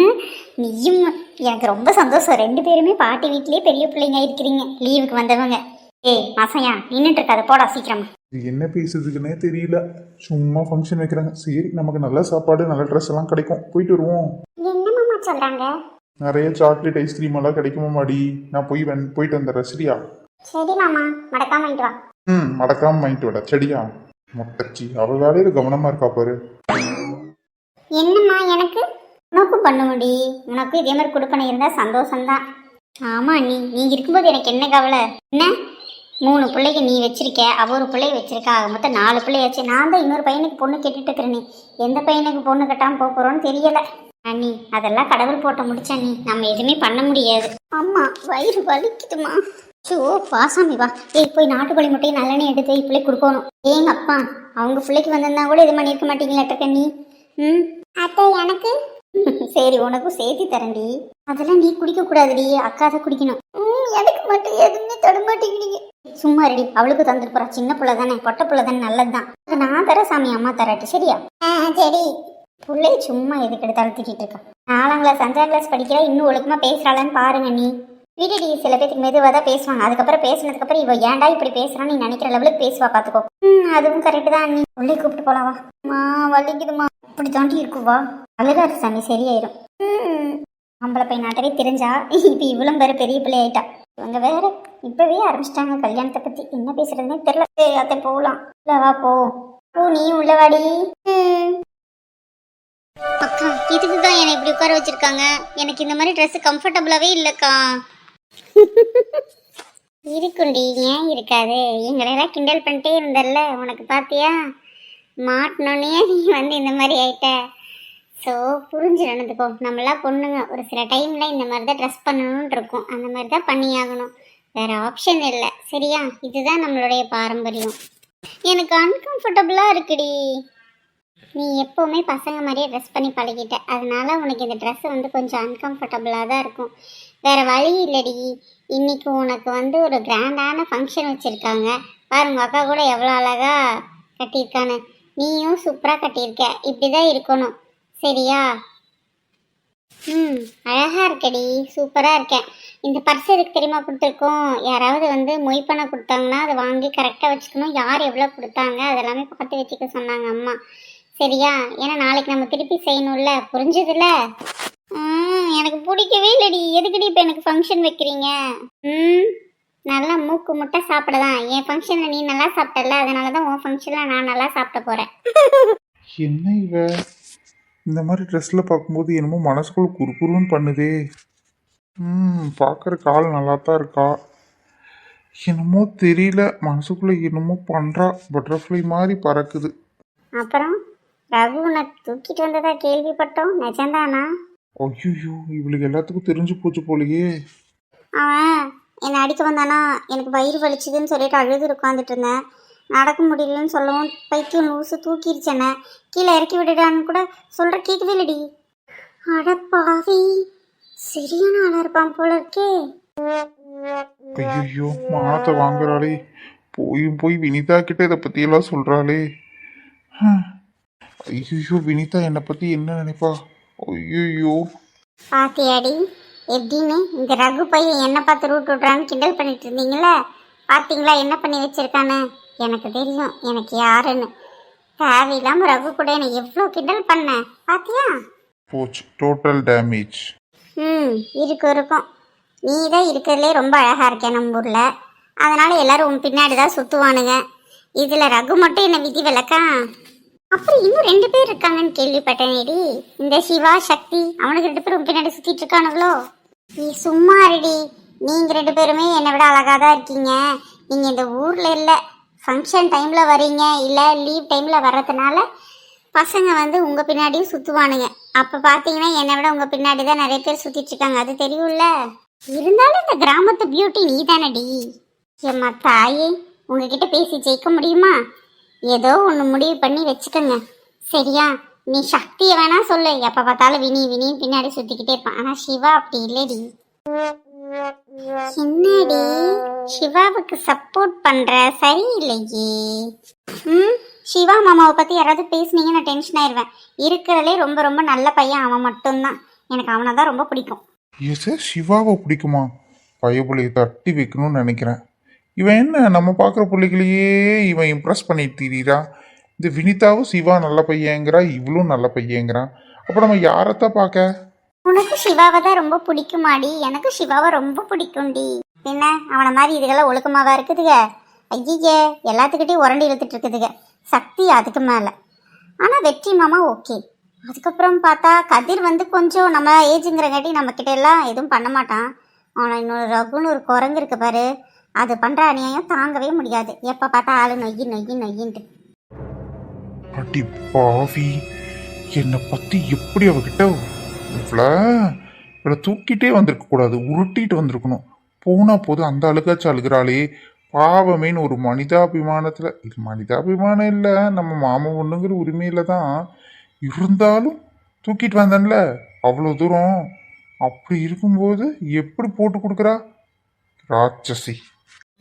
நீயும் எனக்கு ரொம்ப சந்தோஷம். 2 பேருமே பாட்டி வீட்லயே பெரிய பிள்ளைங்க இருக்கிறீங்க, லீவுக்கு வந்தவங்க. ஏய் மாசையா நின்றுட்டு இருக்காத, போடா சீக்கிரமா. இது என்ன பேசுறதுக்குன்னே தெரியல, சும்மா ஃபங்க்ஷன் வைக்கிறாங்க. சரி, நமக்கு நல்ல சாப்பாடு நல்ல ட்ரெஸ் எல்லாம் கிடைக்கும், போயிட்டு வருவோம். என்ன மாமா சொல்றாங்க? நிறைய சாக்லேட் ஐஸ்கிரீம் எல்லாம் கிடைக்குமா மாடி? நான் போயிட்டு வந்துடுறேன் சரியா? சரி மாமா, மறக்காம வாங்கிட்டு வா. மறக்காம வாங்கிட்டு விட சரியா? மொட்டச்சி அவ வேலையில கவனமா இருக்கா பாரு. என்னம்மா எனக்கு உனக்கும் பண்ண முடி, உனக்கும் இதே மாதிரி கொடுப்பனை இருந்தா சந்தோஷம்தான். ஆமா நீங்க இருக்கும்போது எனக்கு என்ன கவலை? என்ன 3 பிள்ளைக்கு நீ வச்சிருக்க, அவ ஒரு பிள்ளைய வச்சிருக்கா, மொத்தம் 4 பிள்ளையாச்சு. நான் தான் இன்னொரு பையனுக்கு பொண்ணு கேட்டுட்டு இருக்கிறேனே, எந்த பையனுக்கு பொண்ணு கட்டாம போறோன்னு தெரியல அண்ணி. அதெல்லாம் கடவுள் போட்ட முடிச்சா நீ, நம்ம எதுவுமே பண்ண முடியாது. அம்மா வயிறு வலிக்குதுமா. ஷோ வாசாமி வா, ஏய் போய் நாட்டுக்கோழி முட்டையை நல்லெண்ணெய் எடுத்து இப்படி கொடுக்கணும். ஏங்க அப்பா அவங்க பிள்ளைக்கு வந்திருந்தா கூட இது பண்ணியிருக்க மாட்டீங்களாட்ட நீ. அத்தை எனக்கு சரி உனக்கும் சேர்த்து தரேன்டி. அதெல்லாம் நீ குடிக்க கூடாதுடி, அக்கா தான் குடிக்கணும். எனக்கு மட்டும் எதுவுமே தர மாட்டேங்கிறீங்க. சும்மா ரெடி, அவளுக்கு தந்துட்டு போறா, சின்ன பிள்ளை தானே, பொட்டை பிள்ளை தானே, நல்லதுதான். நான் தர சாமி, அம்மா தராட்டு சரியா? சரி. பிள்ளை சும்மா எதுக்கு எடுத்தாலும் திட்டிட்டு இருக்கா. 4ஆம் கிளாஸ் 5ஆம் கிளாஸ் படிக்கிறா, இன்னும் ஒழுக்கமா பேசுறாளான்னு பாருங்க நீ. வீடிடி சில பேருக்கு மெதுவாக தான் பேசுவாங்க, அதுக்கப்புறம் பேசினதுக்கப்புறம் இவ ஏன்டா இப்படி பேசுறான்னு நீ நினைக்கிற லெவலுக்கு பேசுவா, பார்த்துக்கோ. அதுவும் கரெக்டு தான் அண்ணி. உள்ளே கூப்பிட்டு போலாவா? வலிக்குதுமா. இப்படி தாண்டி இருக்குவா, அழுகாது சாமி சரியாயிரும். நம்மளை போய் நாட்டவே தெரிஞ்சா இப்போ இவ்வளவு வேற பெரிய பிள்ளை ஆயிட்டா. இவங்க வேற இப்பவே ஆரம்பிச்சிட்டாங்க கல்யாணத்தை பத்தி, என்ன பேசுறதுன்னே தெரியல. சரி அத்தை போகலாம். இல்லவா போ நீ உள்ளவாடி. அக்கா இதுக்குதான் என்னை இப்படி உட்கார வச்சிருக்காங்க, எனக்கு இந்த மாதிரி ட்ரெஸ் கம்ஃபர்டபுளாவே இல்லக்கா. இருக்குண்டி, ஏன் இருக்காது? எங்களெல்லாம் கிண்டல் பண்ணிட்டே இருந்தல்ல, உனக்கு பார்த்தியா மாட்டினோன்னே நீ இந்த மாதிரி ஆயிட்ட. ஸோ புரிஞ்சு நடந்துக்கோ. நம்மளாம் பொண்ணுங்க ஒரு சில டைமில் இந்த மாதிரி தான் ட்ரெஸ் பண்ணணும்னு இருக்கும், அந்த மாதிரி தான் பண்ணியாகணும், வேறு ஆப்ஷன் இல்லை சரியா? இதுதான் நம்மளுடைய பாரம்பரியம். எனக்கு அன்கம்ஃபர்டபுளாக இருக்குடி. நீ எப்போவுமே பசங்க மாதிரியே ட்ரெஸ் பண்ணி பழகிட்ட, அதனால உனக்கு இந்த ட்ரெஸ் கொஞ்சம் அன்கம்ஃபர்டபுளாக தான் இருக்கும். வேறு வழி இல்லடி. இன்றைக்கி உனக்கு ஒரு கிராண்டான ஃபங்க்ஷன் வச்சுருக்காங்க பாரு. உங்கள் அக்கா கூட எவ்வளோ அழகாக கட்டியிருக்கானு, நீயும் சூப்பராக கட்டியிருக்க. இப்படி தான் இருக்கணும் சரியா? ம், அழகா இருக்கடி, சூப்பரா இருக்கேன். இந்த பர்ஸ் எதுக்கு தெரியுமா கொடுத்துருக்கோம்? யாராவது வந்து மொய் பணம் கொடுத்தாங்கன்னா அதை வாங்கி கரெக்டாக வச்சுக்கணும். யார் எவ்வளோ கொடுத்தாங்க அதெல்லாமே பார்த்து வச்சுக்க சொன்னாங்க அம்மா. சரியா? ஏன்னா நாளைக்கு நம்ம திருப்பி செய்யணும்ல, புரிஞ்சதுல? எனக்கு பிடிக்கவே இல்லடி. எதுக்குடி இப்போ எனக்கு ஃபங்க்ஷன் வைக்கிறீங்க? ம், நல்லா மூக்கு முட்டை சாப்பிடதான். என் ஃபங்க்ஷனில் நீ நல்லா சாப்பிட்டல, அதனால தான் உன் ஃபங்க்ஷனில் நான் நல்லா சாப்பிட போகிறேன். என்ன இவ இந்த மாதிரி ட்ரெஸ்ஸில் பார்க்கும்போது என்னமோ மனசுக்குள்ள குறுகுறுன்னு பண்ணுதே. பார்க்குற ஆள் நல்லா தான் இருக்கா. என்னமோ தெரியல, மனசுக்குள்ளே என்னமோ பண்ணுறா. பட்டர்ஃப்ளை மாதிரி பறக்குது. அப்புறம் ரகு உன்னை தூக்கிட்டு வந்ததா கேள்விப்பட்டோம், நிஜம்தானா? ஐயோ, இவளுக்கு எல்லாத்துக்கும் தெரிஞ்சு போச்சு போலயே. அவன் என்னை அடிக்க வந்தானா, எனக்கு வயிறு வலிச்சுதுன்னு சொல்லிட்டு அழுது உட்காந்துட்டு இருந்தேன். நடக்க முடியலன்னு சொல்லவும் பைத்தியம் லூசு தூக்கிருச்சேன்ன. கீழே இறக்கி விடுடான்னு கூட சொல்கிற கேட்கவே இல்லடி. அடப்பாவி, சரியான ஆளாக இருப்பான் போல இருக்கே. ஐயோ, மானத்தை வாங்குறாளே. போய் வினிதா கிட்ட இதை பற்றியெல்லாம் சொல்கிறாளே. ஐயோ, வினிதா என்னை பற்றி என்ன நினைப்பா? ஐயோ. பாத்தியாடி எப்படின்னு? இந்த ரகு பையன் என்ன பார்த்து ரூட் விட்றான்னு கிண்டல் பண்ணிட்டு இருந்தீங்களே, பார்த்தீங்களா என்ன பண்ணி வச்சிருக்கான்னு? எனக்கு தெரியும் எனக்கு யாருன்னு. தேவையில்லாம ரகு கூட என்னை எவ்வளோ கிண்டல் பண்ண பாத்தியா? போச்சு, டோட்டல் டேமேஜ். இருக்கும். நீ தான் இருக்கிறதுலே ரொம்ப அழகா இருக்கேன் நம்ம ஊர்ல, அதனால எல்லாரும் உன் பின்னாடி தான் சுத்துவானுங்க. இதுல ரகு மட்டும் என்ன விதி விளக்கா? அப்புறம் இன்னும் 2 பேர் இருக்காங்கன்னு கேள்விப்பட்டேனேடி. இந்த சிவா சக்தி, அவனுக்கு 2 பேரும் பின்னாடி சுத்திட்டு இருக்கானுங்களோ? நீ சும்மா இருடி. நீங்க 2 பேருமே என்னை விட அழகா தான் இருக்கீங்க. நீங்க இந்த ஊர்ல இல்ல, ஃபங்க்ஷன் டைம்ல வரீங்க, இல்ல லீவ் டைம்ல வர்றதுனால பசங்க வந்து உங்க பின்னாடியும் சுத்துவானுங்க. அப்ப பாத்தீங்கன்னா என்னை விட உங்க பின்னாடி தான் நிறைய பேர் சுத்திட்டு இருக்காங்க, அது தெரியும்ல? இருந்தாலும் இந்த கிராமத்து பியூட்டி நீ தானடி. ஏம்மா தாயே, உங்ககிட்ட பேசி ஜெயிக்க முடியுமா? ஏதோ ஒன்று முடிவு பண்ணி வச்சுக்கோங்க, சரியா? நீ சக்தியை வேணா சொல்லு, எப்போ பார்த்தாலும் வினின்னு பின்னாடி சுற்றிக்கிட்டே இருப்பான். ஆனால் சிவா அப்படி இல்லடி. என்னடி சிவாவுக்கு சப்போர்ட் பண்ணுற? சரியில்லையே. சிவா மாமாவை பற்றி யாராவது பேசுனீங்க நான் டென்ஷன் ஆயிடுவேன். இருக்கிறதுலே ரொம்ப ரொம்ப நல்ல பையன் அவன் மட்டும்தான். எனக்கு அவனை தான் ரொம்ப பிடிக்கும். ஏசே, சிவாவை பிடிக்குமா? பையப்புள்ளையை தட்டி வைக்கணும்னு நினைக்கிறேன். இவன் என்ன நம்ம பார்க்குற பிள்ளைகளையே இவன் இம்ப்ரெஸ் பண்ணிட்டு திரியிறா. இந்த வினிதாவும் சிவா நல்ல பையங்கிறா, இவளும் நல்ல பையங்கிறான். அப்போ நம்ம யாரைத்தான் பார்க்க? உனக்கு சிவாவை தான் ரொம்ப பிடிக்குமாடி? எனக்கு சிவாவை ரொம்ப பிடிக்கும்டி. என்ன அவனை மாதிரி இதுக்கெல்லாம் ஒழுக்கமாவா இருக்குதுங்க? ஐயே, எல்லாத்துக்கிட்டையும் உரண்டி இழுத்துட்டு இருக்குதுங்க. சக்தி அதுக்கு மேலே. ஆனால் வெற்றி மாமா ஓகே. அதுக்கப்புறம் பார்த்தா கதிர் வந்து கொஞ்சம் நம்ம ஏஜுங்கிறங்காட்டி நம்மக்கிட்ட எல்லாம் எதுவும் பண்ண மாட்டான். ஆனால் இன்னொரு ரகுன்னு ஒரு குரங்கு இருக்கு பாரு, அது பண்ணுற அநியாயம் தாங்கவே முடியாது. எப்போ பார்த்தா ஆளு நொய்யின்ட்டு. அடி பாவி, என்னை பற்றி எப்படி அவகிட்ட இவளை தூக்கிட்டே வந்திருக்க கூடாது, உருட்டிட்டு வந்திருக்கணும். போனா போது அந்த அழுகாச்சு அழுகிறாளே பாவமேன்னு ஒரு மனிதாபிமானத்தில், இது மனிதாபிமானம் இல்லை, நம்ம மாமன் ஒண்ணுங்கிற உரிமையில தான் இருந்தாலும் தூக்கிட்டு வந்தேன்ல அவ்வளோ தூரம். அப்படி இருக்கும்போது எப்படி போட்டு கொடுக்குறா ராட்சசி.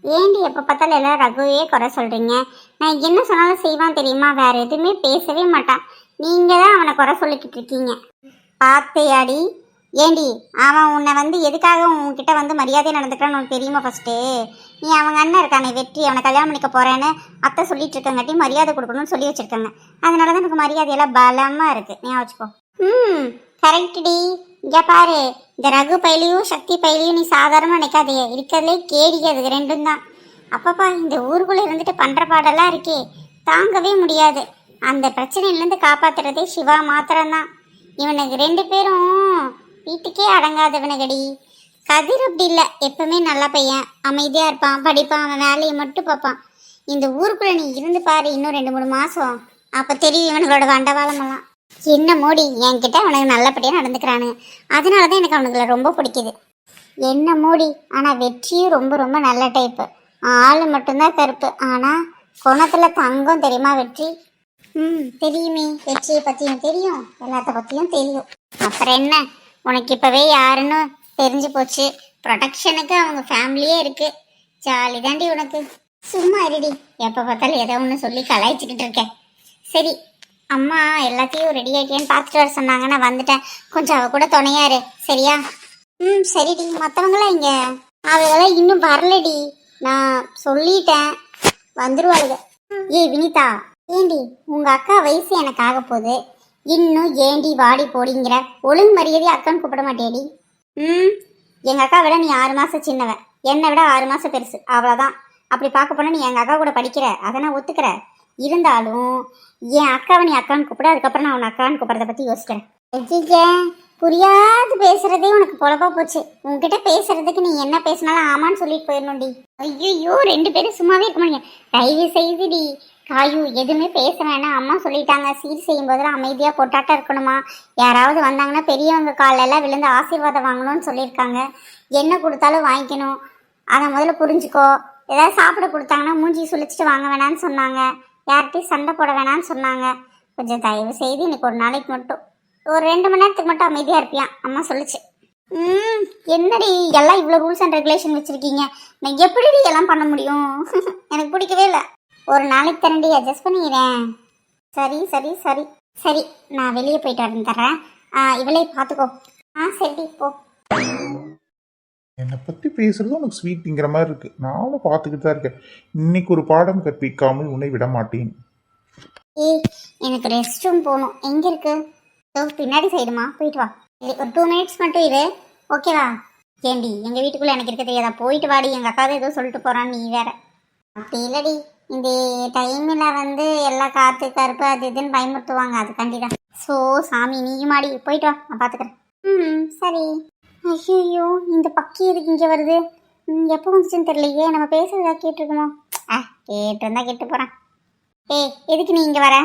ஏண்டி எப்போ பார்த்தாலும் எல்லாரும் ரகுவே குறை சொல்கிறீங்க? நான் என்ன சொன்னாலும் செய்வான் தெரியுமா? வேற எதுவுமே பேசவே மாட்டான். நீங்கள் தான் அவனை குறை சொல்லிக்கிட்டு இருக்கீங்க. பார்த்தையாடி? ஏண்டி அவன் உன்னை வந்து எதுக்காக உன்கிட்ட வந்து மரியாதை நடந்துக்கிறான்னு உனக்கு தெரியுமா? ஃபஸ்ட்டு நீ அவங்க அண்ணன் இருக்கானே வெற்றி, அவனை கல்யாணம் பண்ணிக்க போகிறேன்னு அத்தை சொல்லிட்டு இருக்கங்காட்டி மரியாதை கொடுக்கணும்னு சொல்லி வச்சுருக்காங்க. அதனால தான் எனக்கு மரியாதையெல்லாம் பலமாக இருக்குது. நீ வச்சுக்கோ. கரெக்டுடி. இங்கே பாரு, இந்த ரகு பயிலையும் சக்தி பயிலையும் நீ சாதாரணமாக நினைக்காதே. இருக்கிறதுலே கேடிக்க அதுக்கு 2 தான். அப்பப்பா, இந்த ஊருக்குள்ளே இருந்துட்டு பண்ணுற பாடெல்லாம் இருக்கே, தாங்கவே முடியாது. அந்த பிரச்சனையிலேருந்து காப்பாற்றுறதே சிவா மாத்திரம்தான். இவனுக்கு 2 பேரும் வீட்டுக்கே அடங்காதவனுகடி. கதிர் அப்படி இல்லை, எப்பவுமே நல்ல பையன், அமைதியாக இருப்பான், படிப்பான், அவன் வேலையை மட்டும் பார்ப்பான். இந்த ஊருக்குள்ளே நீ இருந்து பாரு இன்னும் 2-3 மாதம், அப்போ தெரியும் இவனுங்களோட வண்டவாளமெல்லாம். என்ன மோடி, என்கிட்ட அவனுக்கு நல்லபடியாக நடந்துக்கிறானுங்க, அதனால தான் எனக்கு அவனுங்களை ரொம்ப பிடிக்குது. என்ன மோடி, ஆனால் வெற்றியும் ரொம்ப ரொம்ப நல்ல டைப்பு. ஆள் மட்டும்தான் கருப்பு, ஆனால் குணத்தில் தங்கம். தெரியுமா வெற்றி? தெரியுமே, வெற்றியை பற்றியும் தெரியும், எல்லாத்த பற்றியும் தெரியும். அப்புறம் என்ன, உனக்கு இப்போவே யாருன்னு தெரிஞ்சு போச்சு. ப்ரொடெக்ஷனுக்கு அவங்க ஃபேமிலியே இருக்கு. ஜாலி தாண்டி உனக்கு. சும்மா இருடி, எப்போ பார்த்தாலும் ஏதோ ஒன்று சொல்லி கலாய்ச்சிக்கிட்டு இருக்கேன். சரி, அம்மா எல்லாத்தையும் ரெடி ஆகிட்டேன்னு பார்த்துட்டு வர சொன்னாங்க, நான் வந்துட்டேன். கொஞ்சம் அவ கூட துணையாரு சரியா? ம் சரிடி. மற்றவங்களாம் இங்கே அவங்களாம் இன்னும் வரலடி. நான் சொல்லிட்டேன், வந்துருவாளுங்க. ஏய் வினிதா, ஏண்டி உங்க அக்கா வயசு எனக்கு ஆக போகுது, இன்னும் ஏண்டி வாடி போடிங்கிற? ஒழுங்கு மரியாதை அக்கான்னு கூப்பிட மாட்டேடி? ம் எங்க அக்கா விட நீ 6 மாசம் சின்னவன், என்னை விட 6 மாசம் பெருசு, அவ்வளோதான். அப்படி பார்க்க போனா நீ எங்க அக்கா கூட படிக்கிற, அதை நான் ஒத்துக்கிற. இருந்தாலும் என் அக்காவை நீ அக்கான்னு கூப்பிட, அதுக்கப்புறம் நான் உன் அக்கான்னு கூப்பிட்றத பத்தி யோசிக்கிறேன். ஐயே, புரியாது பேசுறதே உனக்கு பொழப்பா போச்சு. உன்கிட்ட பேசுறதுக்கு நீ என்ன பேசினாலும் ஆமான்னு சொல்லிட்டு போயிடணும்டி. ஐயோ 2 பேரும் சும்மாவே இருக்க மாட்டீங்க. தயவு செய்துடி காயு எதுவுமே பேச வேணாம். அம்மா சொல்லிட்டாங்க, சீர் செய்யும் போதெல்லாம் அமைதியா பொட்டாட்டா இருக்கணுமா, யாராவது வந்தாங்கன்னா பெரியவங்க காலெல்லாம் விழுந்து ஆசீர்வாதம் வாங்கணும்னு சொல்லியிருக்காங்க. என்ன கொடுத்தாலும் வாங்கிக்கணும், அதை முதல்ல புரிஞ்சுக்கோ. ஏதாவது சாப்பிட கொடுத்தாங்கன்னா மூஞ்சி சுழிச்சிட்டு வாங்க வேணான்னு சொன்னாங்க. யார்கிட்டையும் சண்டை போட வேணான்னு சொன்னாங்க. கொஞ்சம் தயவு செய்து இன்னைக்கு ஒரு நாளைக்கு மட்டும் ஒரு 2 மணி நேரத்துக்கு மட்டும் அமைதியா இருப்பியான், அம்மா சொல்லுச்சு. என்னடி எல்லாம் இவ்வளோ ரூல்ஸ் அண்ட் ரெகுலேஷன் வச்சிருக்கீங்க, நான் எப்படி எல்லாம் பண்ண முடியும்? எனக்கு பிடிக்கவே இல்லை. ஒரு நாளைக்கு தரண்டி அட்ஜஸ்ட் பண்ணிக்கிறேன். சரி சரி சரி சரி, நான் வெளியே போயிட்டு வரேன் தரேன். இவளே பார்த்துக்கோ. சரி போ. என்னை பற்றி பேசுறது உனக்கு ஸ்வீட்டுங்கிற மாதிரி இருக்கு. நானும் பார்த்துக்கிட்டு தான் இருக்கேன். இன்னைக்கு ஒரு பாடம் கற்பிக்காமல் உன்னை விட மாட்டேன். ஏய் எனக்கு ரெஸ்ட் ரூம் போகணும். எங்கே இருக்கு? பின்னாடி சைடுமா, போயிட்டு வா. ஒரு 2 மினிட்ஸ் மட்டும் இரு, ஓகேவா? ஏண்டி எங்கள் வீட்டுக்குள்ளே எனக்கு இருக்க தெரியாதா? போயிட்டு வாடி, எங்கள் அக்காவை ஏதோ சொல்லிட்டு போகிறான், நீ வேற. அப்படி இல்லடி, இந்த டைமில் எல்லா காற்று கருப்பு அது இதுன்னு பயமுறுத்துவாங்க, அதுக்காண்டி தான். ஸோ சாமி நீயும் மாடி, போயிட்டு வா, நான் பார்த்துக்கிறேன். சரி. ஐயோ இந்த பக்கி எதுக்கு இங்கே வருது? எப்போ வந்துச்சுன்னு தெரியலையே. நம்ம பேசுறதா கேட்டுருக்குமோ? கேட்டுருந்தா கேட்டு போகிறேன். ஏய் எதுக்கு நீ இங்கே வர?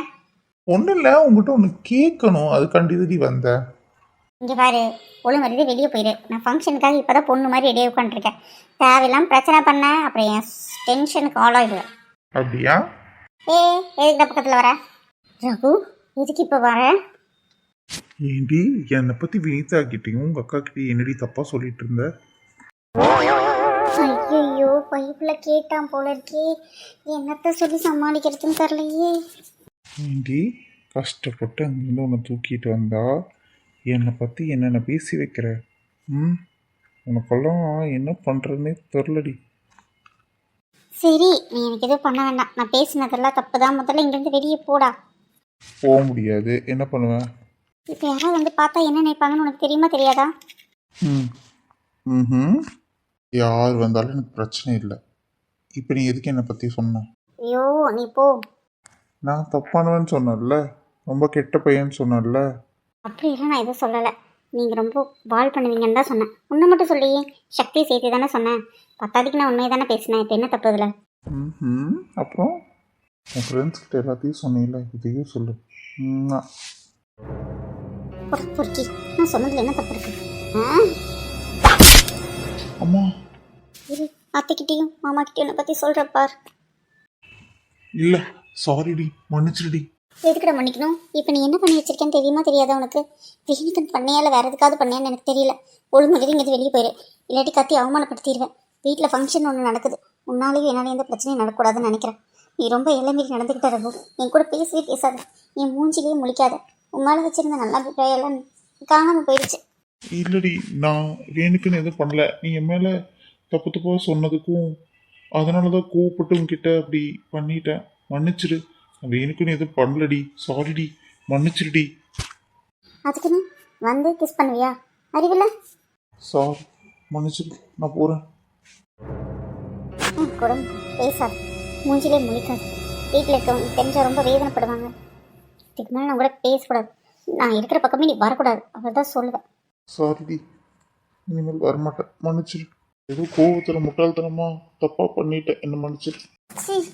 ஒன்றும் இல்லை, உங்ககிட்ட ஒன்று கேட்கணும், அதுக்காண்டி இதுடி வந்தேன். இங்கே பாரு, ஒழுங்கு வருது, வெளியே போயிடு. நான் ஃபங்க்ஷனுக்காக இப்போ தான் பொண்ணு மாதிரி ரெடியாக உட்காந்துருக்கேன். தேவையில்லாமல் பிரச்சனை பண்ண அப்புறம் என் டென்ஷனுக்கு ஆளாகிடுவேன். அப்படியா? எதுக்கு பக்கத்தில் வர? ரகு எதுக்கு இப்போ வர? ஏண்டி என்னை பற்றி வினிதா கிட்டேயும் உங்கள் அக்கா கிட்டேயும் என்னடி தப்பாக சொல்லிட்டு இருந்த? ஐயோ பைப்புல கேட்டான் போல இருக்கே, என்னத்த சொல்லி சமாளிக்கிறதுன்னு தெரியலையே. ஏண்டி கஷ்டப்பட்டு அங்கேருந்து உன்னை தூக்கிட்டு வந்தா என்னை பற்றி என்னென்ன பேசி வைக்கிற? உனக்கெல்லாம் என்ன பண்ணுறதுன்னே தெரிலடி. சரி நீ எனக்கு எதுவும் பண்ண வேண்டாம், நான் பேசினதெல்லாம் தப்பு தான். முதல்ல இங்கேருந்து வெளியே போடா. போக முடியாது, என்ன பண்ணுவேன்? இப்போ யாராவது பார்த்தா என்ன நினைப்பாங்கன்னு உனக்கு தெரியுமா தெரியாதா? யார் வந்தாலும் எனக்கு பிரச்சனை இல்லை. இப்போ நீ எதுக்கு என்னை பற்றி சொன்ன? ஐயோ நீ போ. நான் தப்பானவன்னு சொன்னேன்ல, ரொம்ப கெட்ட பையன்னு சொன்னேன்ல. அப்படி இல்லை, நான் எதுவும் சொல்லலை. நீங்கள் ரொம்ப வால் பண்ணுவீங்கன்னு தான் சொன்னேன். உன்னை மட்டும் சொல்லி சக்தியை சேர்த்து தானே சொன்னேன். பத்தாதிக்கு நான் உண்மையை தானே பேசினேன். இப்போ என்ன தப்பு இதில்? அப்புறம் உன் ஃப்ரெண்ட்ஸ் கிட்ட எல்லாத்தையும் சொன்னீங்கள, இதையும் சொல்லு. பொறுக்கி, நான் சொன்னதில் என்ன தப்பு இருக்கு? அம்மா இரு, அத்தைக்கிட்டையும் மாமா கிட்டையும் என்னை பற்றி சொல்கிறப்பார். இல்லை சாரிடி, மன்னிச்சிருடி. எதுக்கிட்ட மன்னிக்கணும்? இப்போ நீ என்ன பண்ணி வச்சிருக்கேன்னு தெரியுமா தெரியாதா உனக்கு? வீணுக்கு பண்ணையால வேற எதுக்காவது பண்ணியான்னு எனக்கு தெரியல. ஒழுங்கு இங்கே வெளியே போயிடு, இல்லாட்டி கத்தி அவமானப்படுத்திடுவேன். வீட்டில் ஃபங்க்ஷன் ஒன்று நடக்குது, உன்னாலேயும் என்னால் எந்த பிரச்சனையும் நடக்கூடாதுன்னு நினைக்கிறேன். நீ ரொம்ப இளமீறி நடந்துக்கிட்ட ரகு. என் கூட பேசவே பேசாத, என் மூஞ்சிலேயே முழிக்காத. உன்னால வச்சிருந்த நல்லா எல்லாம் காணாமல் போயிடுச்சு. இல்லடி, நான் வேணுக்குன்னு எதுவும் பண்ணல. நீ என் மேலே தப்பு தப்பாக சொன்னதுக்கும் அதனால தான் கோவப்பட்டு உங்ககிட்ட அப்படி பண்ணிட்டேன். மன்னிச்சிரு, நான் வேணுக்குன்னு எதுவும் பண்ணலடி. சாரிடி, மன்னிச்சிருடி. அதுக்குன்னு வந்து கிஸ் பண்ணுவியா? அறிவில்ல? சாரி, மன்னிச்சிரு, நான் போகிறேன். கூட பேசாது, மூஞ்சிலே முழிக்காது. வீட்டில் இருக்கவங்க தெரிஞ்சால் ரொம்ப வேதனைப்படுவாங்க. இதுக்கு மேலே நான் கூட பேசக்கூடாது. நான் இருக்கிற பக்கமே நீ வரக்கூடாது, அவள் தான் சொல்லுவேன். சாரிடி, இனிமேல் வரமாட்டேன், மன்னிச்சிரு. ஏதோ கோவத்தில் முட்டாள்தனமா தப்பாக பண்ணிட்டேன், என்ன மன்னிச்சிரு. சரி